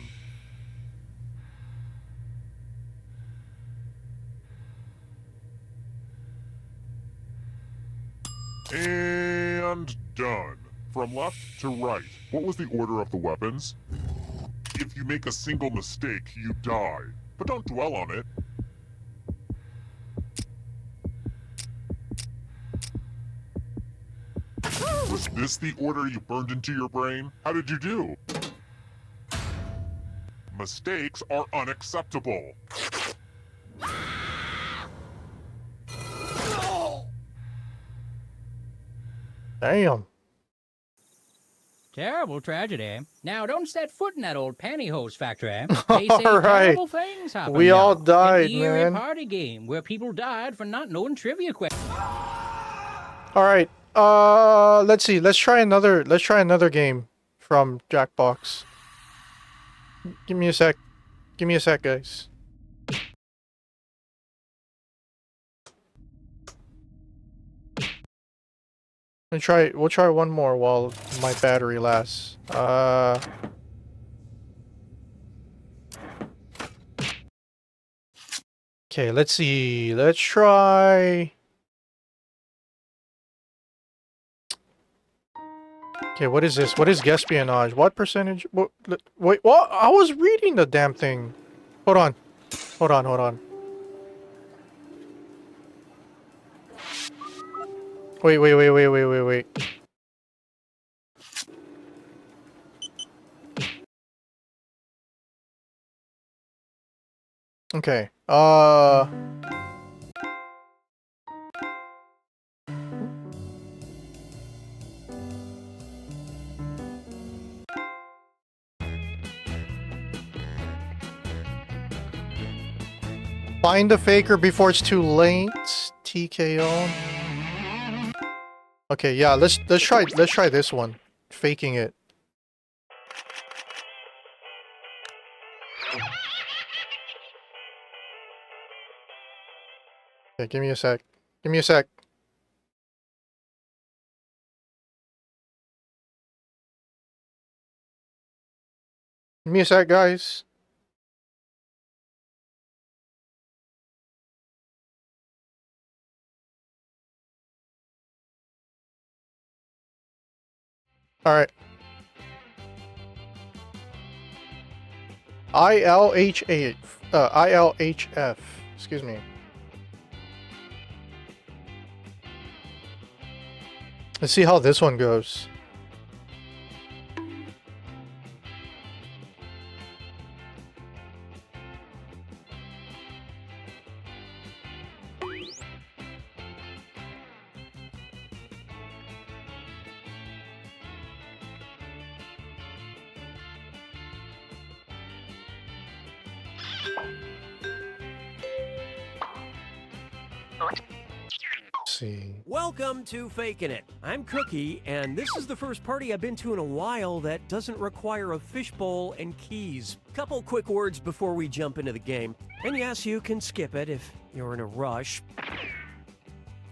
And done. From left to right. What was the order of the weapons? If you make a single mistake, you die. But don't dwell on it. Was this the order you burned into your brain? How did you do? Mistakes are unacceptable. Damn. Terrible tragedy. Now, don't set foot in that old pantyhose factory. They say All right. terrible things happen. We there. all died, An eerie man. party game where people died for not knowing trivia questions. All right. Let's see. Let's try another game from Jackbox. Give me a sec. Give me a sec, guys. We'll try one more while my battery lasts. Okay, let's see. Let's try. Okay, what is this? What is espionage? What percentage? Wait, what? I was reading the damn thing. Hold on. Hold on. Wait. Okay. Find the faker before it's too late. TKO. Okay, yeah, let's try this one. Faking it. Okay, give me a sec. Give me a sec. Give me a sec, guys. All right. ILHF. Excuse me. Let's see how this one goes. See. Welcome to Fakin' It. I'm Cookie, and this is the first party I've been to in a while that doesn't require a fishbowl and keys. Couple quick words before we jump into the game. And yes, you can skip it if you're in a rush.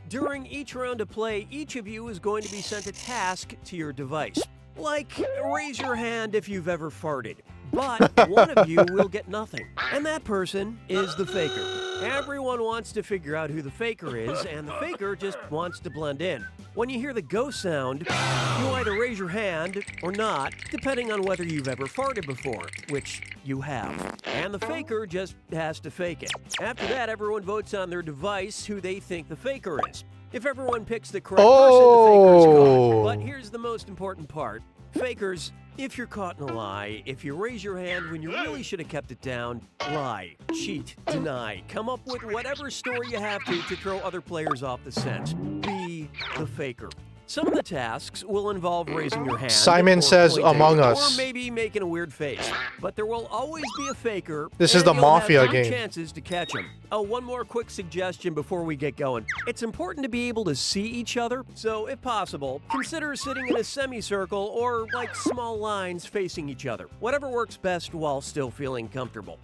During each round of play, each of you is going to be sent a task to your device. Like, raise your hand if you've ever farted. But one of you will get nothing. And that person is the faker. Everyone wants to figure out who the faker is, and the faker just wants to blend in. When you hear the go sound, you either raise your hand or not, depending on whether you've ever farted before, which you have. And the faker just has to fake it. After that, everyone votes on their device who they think the faker is. If everyone picks the correct person, the faker's caught. But here's the most important part. Fakers, if you're caught in a lie, if you raise your hand when you really should have kept it down, lie, cheat, deny, come up with whatever story you have to throw other players off the scent. Be the faker. Some of the tasks will involve raising your hand. Simon says Among Us. Or maybe making a weird face. But there will always be a faker. This is the Mafia have game. Chances to catch him. Oh, one more quick suggestion before we get going. It's important to be able to see each other. So, if possible, consider sitting in a semicircle or like small lines facing each other. Whatever works best while still feeling comfortable.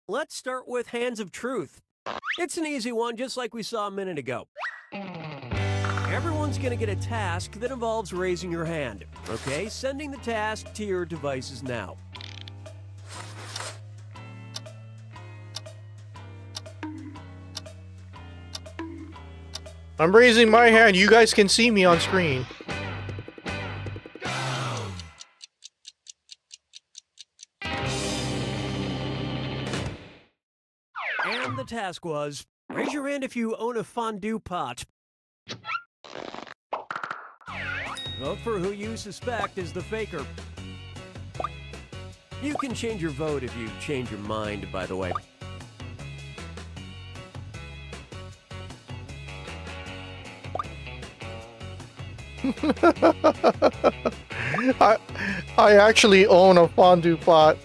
Let's start with Hands of Truth. It's an easy one, just like we saw a minute ago. Everyone's going to get a task that involves raising your hand. Okay, sending the task to your devices now. I'm raising my hand. You guys can see me on screen. task was, raise your hand if you own a fondue pot. Vote for who you suspect is the faker. You can change your vote if you change your mind, by the way. I actually own a fondue pot.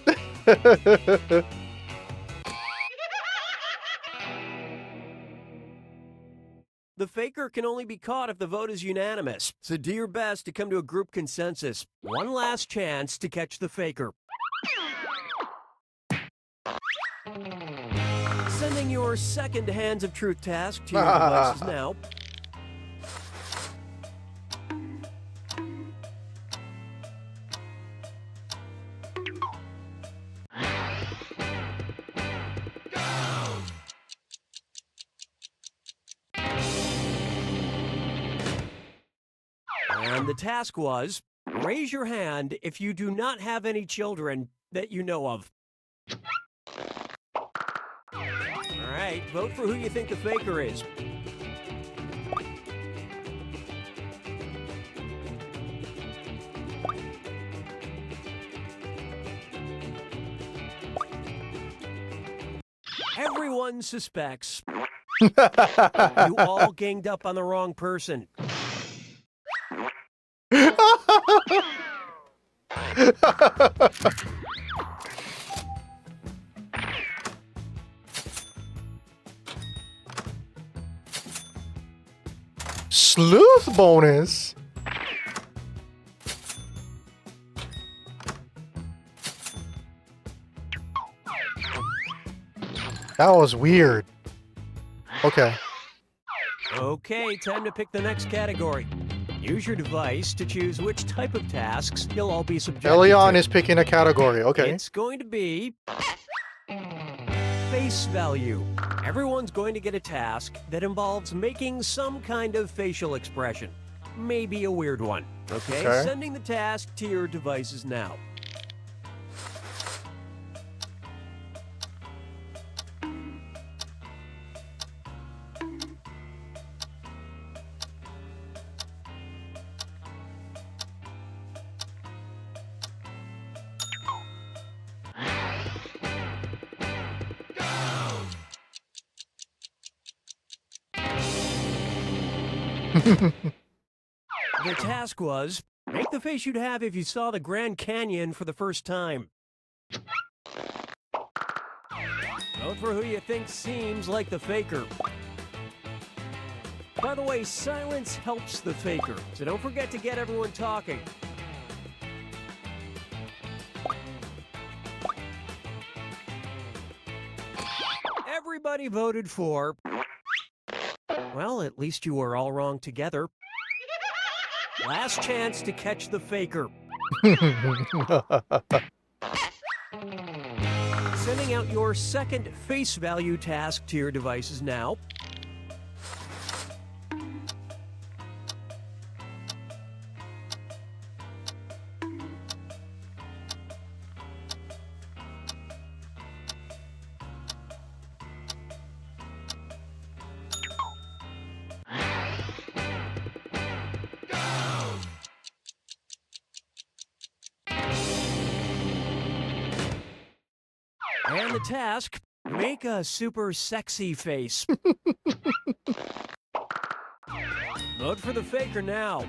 The faker can only be caught if the vote is unanimous, so do your best to come to a group consensus. One last chance to catch the faker. Sending your second Hands of Truth task to your devices now. And the task was, raise your hand if you do not have any children that you know of. All right, vote for who you think the faker is. Everyone suspects. You all ganged up on the wrong person. Sleuth bonus. That was weird. Okay. Okay, time to pick the next category. Use your device to choose which type of tasks you'll all be subjected Elion to. is picking a category. Okay. It's going to be face value. Everyone's going to get a task that involves making some kind of facial expression. Maybe a weird one. Okay? Sending the task to your devices now. The task was, make the face you'd have if you saw the Grand Canyon for the first time. Vote for who you think seems like the faker. By the way, silence helps the faker, so don't forget to get everyone talking. Everybody voted for... Well, at least you were all wrong together. Last chance to catch the faker. Sending out your second face value task to your devices now. And the task, make a super sexy face. Vote for the faker now.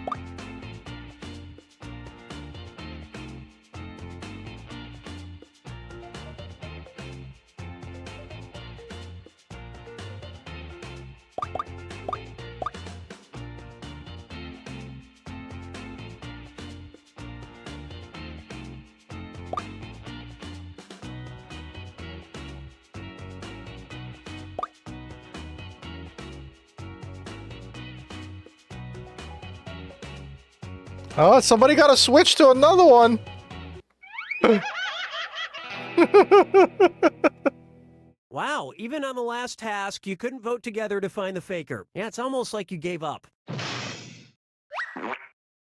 Oh, somebody got to switch to another one. Wow, even on the last task, you couldn't vote together to find the faker. Yeah, it's almost like you gave up.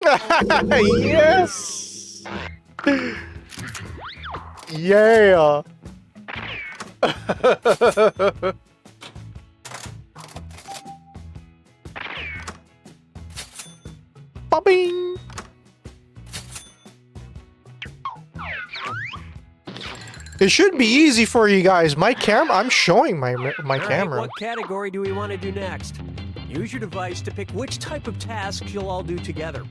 Yes! Yeah! Ba-bing! It should be easy for you guys. My camera, I'm showing my camera. What category do we want to do next? Use your device to pick which type of tasks you'll all do together.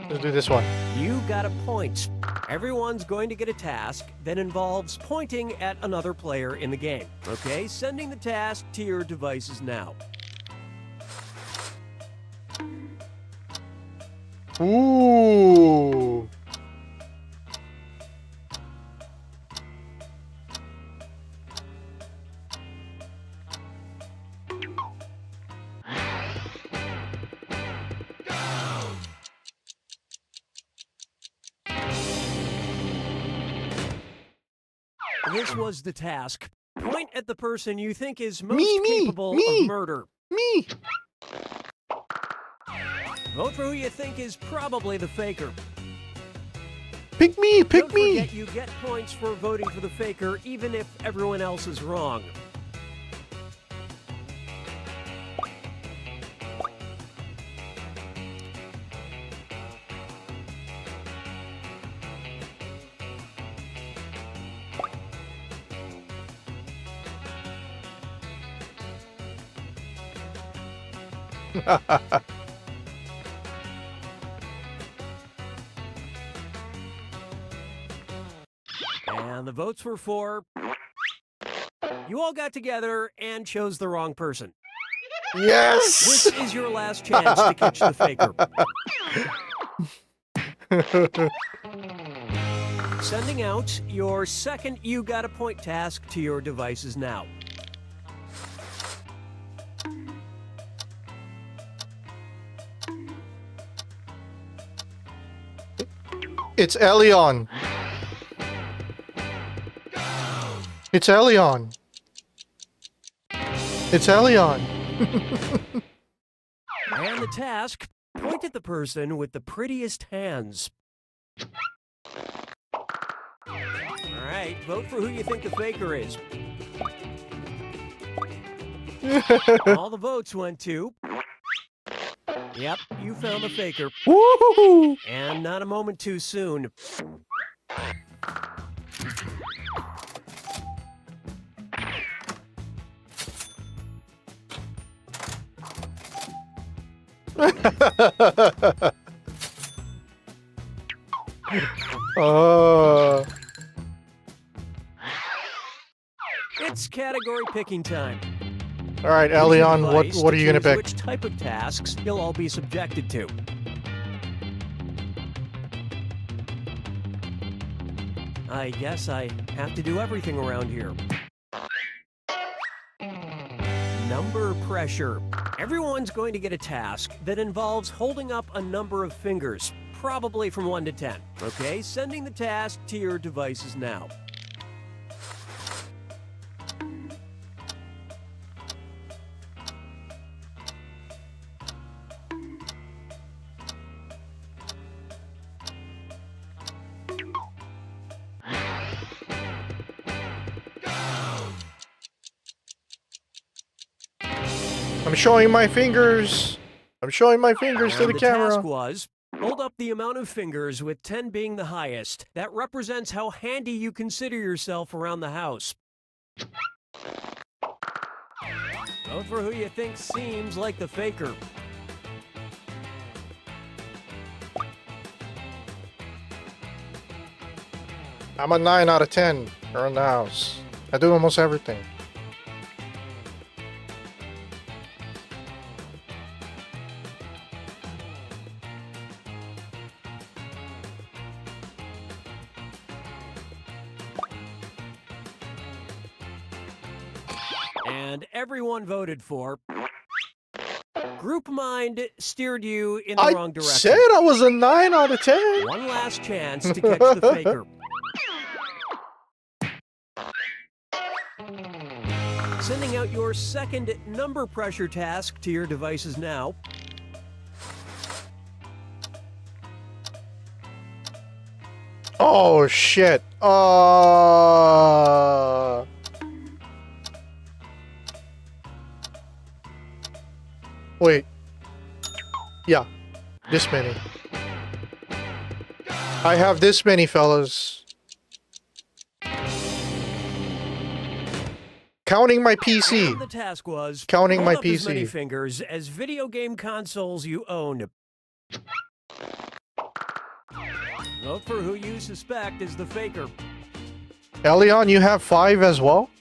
Let's do this one. You got a point. Everyone's going to get a task that involves pointing at another player in the game. Okay, sending the task to your devices now. Ooh. This was the task. Point at the person you think is most capable of murder. Me! Vote for who you think is probably the faker. Pick me! Pick Don't me! forget you get points for voting for the faker, even if everyone else is wrong. And the votes were for... You all got together and chose the wrong person. Yes! This is your last chance to catch the faker. Sending out your second You Got a Point task to your devices now. It's Elion. It's Elion. It's Elion. And the task, point at the person with the prettiest hands. All right, vote for who you think the faker is. All the votes went to... Yep, you found the faker. Woohoo! And not a moment too soon. It's category picking time. All right, Elion, what are you gonna pick? Which type of tasks you'll all be subjected to? I guess I have to do everything around here. Number pressure. Everyone's going to get a task that involves holding up a number of fingers, probably from 1 to 10. Okay, sending the task to your devices now. I'm showing my fingers. I'm showing my fingers to the camera. The task was, hold up the amount of fingers with 10 being the highest. That represents how handy you consider yourself around the house. Vote for who you think seems like the faker. I'm a 9 out of 10 around the house. I do almost everything. And everyone voted for... Group Mind steered you in the wrong direction. I said I was a 9 out of 10. One last chance to catch the faker. Sending out your second number pressure task to your devices now. Oh, shit. Wait. Yeah. This many. I have this many, fellas. Counting my PC. And the task was Counting hold my up as many PC. fingers as video game consoles you own. Vote for who you suspect is the faker. Elion, you have 5 as well?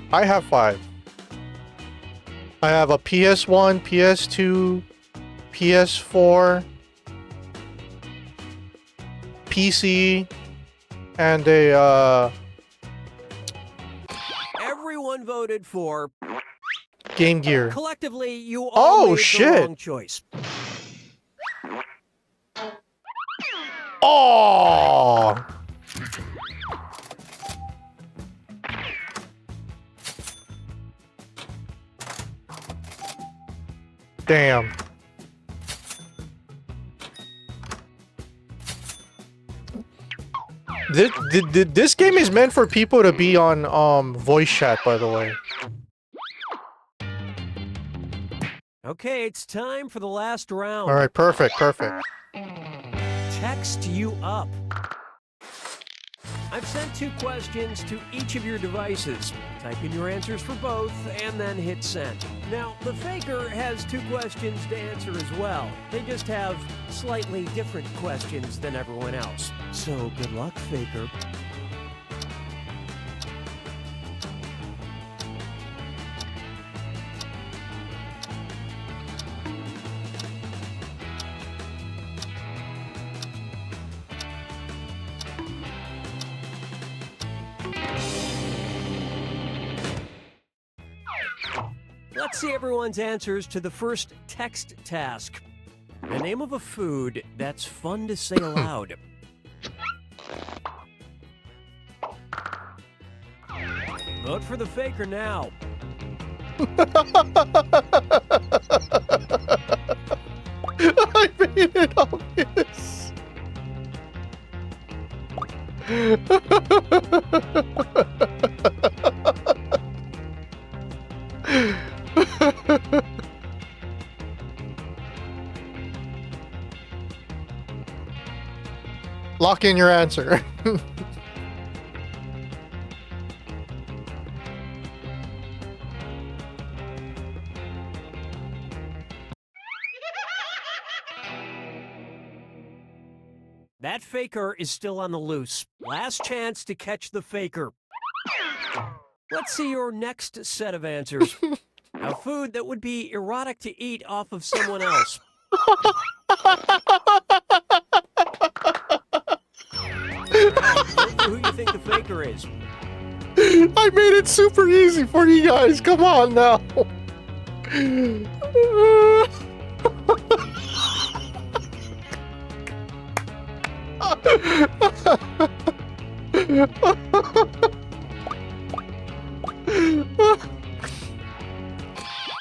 I have 5. I have a PS1, PS2, PS4, PC, and a Everyone voted for Game Gear. Collectively, you all made the wrong choice. Oh! Damn. This game is meant for people to be on voice chat, by the way. Okay, it's time for the last round. All right, perfect, perfect. Text you up. I've sent 2 questions to each of your devices. Type in your answers for both and then hit send. Now, the faker has 2 questions to answer as well. They just have slightly different questions than everyone else. So good luck, faker. Let's see everyone's answers to the first text task. The name of a food that's fun to say aloud. Vote for the faker now. I made it obvious. Lock in your answer. That faker is still on the loose. Last chance to catch the faker. Let's see your next set of answers. A food that would be erotic to eat off of someone else. Who you think the faker is? I made it super easy for you guys. Come on now.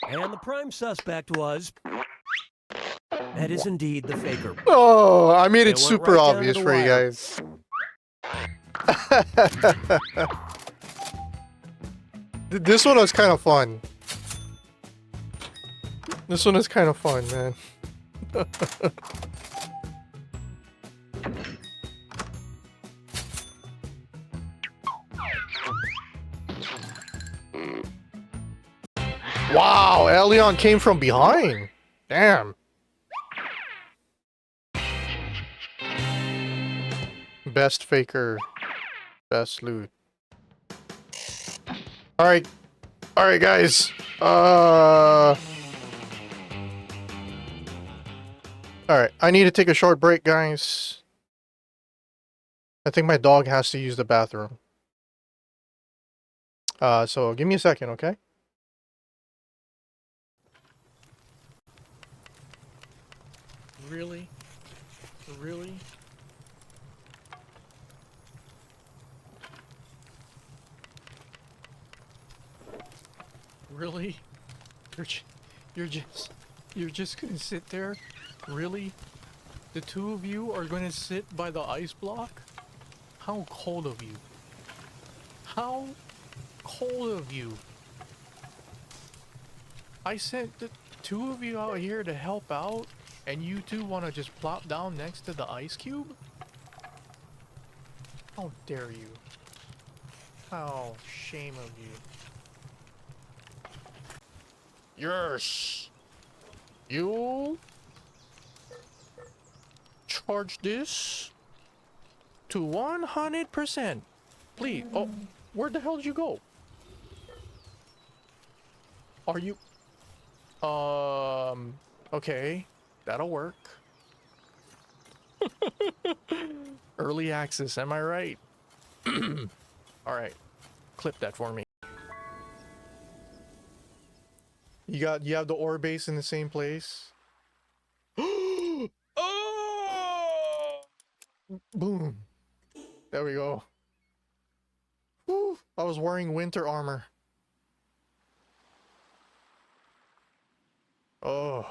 And the prime suspect was... That is indeed the faker. Oh, I made it It went super right down to obvious the for you wire. guys. This one was kind of fun. This one is kind of fun, man. Wow, Elion came from behind. Damn. Best faker. Best loot. Alright. Alright, guys. Alright, I need to take a short break, guys. I think my dog has to use the bathroom. So give me a second, okay? Really? Really? Really? You're just gonna sit there? Really? The two of you are gonna sit by the ice block? How cold of you. How cold of you. I sent the two of you out here to help out, and you two want to just plop down next to the ice cube? How dare you. How shame of you. Yes! You charge this to 100%. Please. Oh, where the hell did you go? Are you... Okay. That'll work. Early access, am I right? Alright. Clip that for me. You have the ore base in the same place? Oh! Boom. There we go. Whew, I was wearing winter armor. Oh.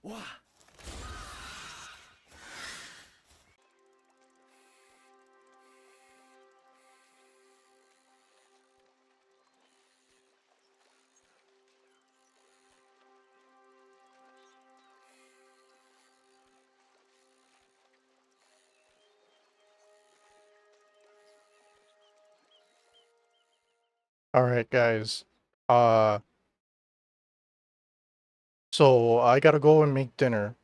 Wow. Alright, guys. So I gotta go and make dinner.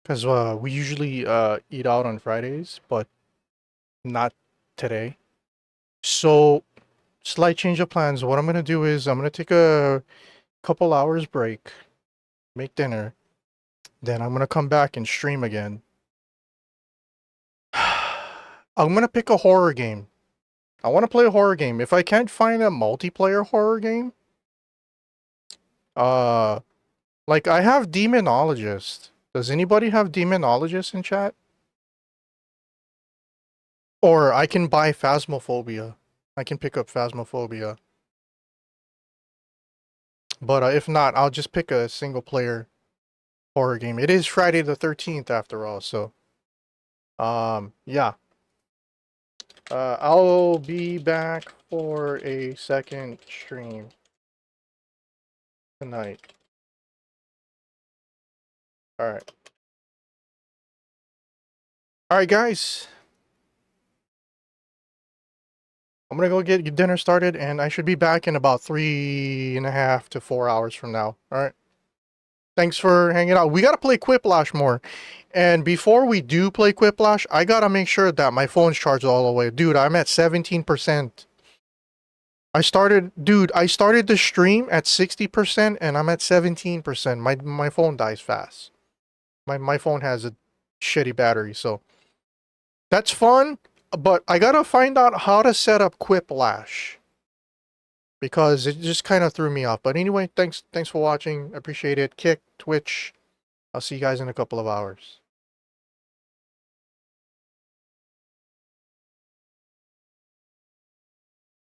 Because we usually eat out on Fridays, but not today. So, slight change of plans. What I'm gonna do is I'm gonna take a couple hours break, make dinner, then I'm gonna come back and stream again. I'm gonna pick a horror game. I want to play a horror game. If I can't find a multiplayer horror game, like I have Demonologist. Does anybody have Demonologist in chat? Or I can buy Phasmophobia. I can pick up Phasmophobia. But if not, I'll just pick a single player horror game. It is Friday the 13th after all, so yeah. I'll be back for a second stream tonight. Alright. Alright, guys. I'm gonna go get dinner started, and I should be back in about 3.5 to 4 hours from now. Alright. Thanks for hanging out. We gotta play Quiplash more. And before we do play Quiplash, I gotta make sure that my phone's charged all the way. Dude, I'm at 17%. I started the stream at 60% and I'm at 17%. My phone dies fast. My phone has a shitty battery, so that's fun, but I gotta find out how to set up Quiplash. Because it just kind of threw me off. But anyway, thanks for watching. Appreciate it. Kick, Twitch. I'll see you guys in a couple of hours.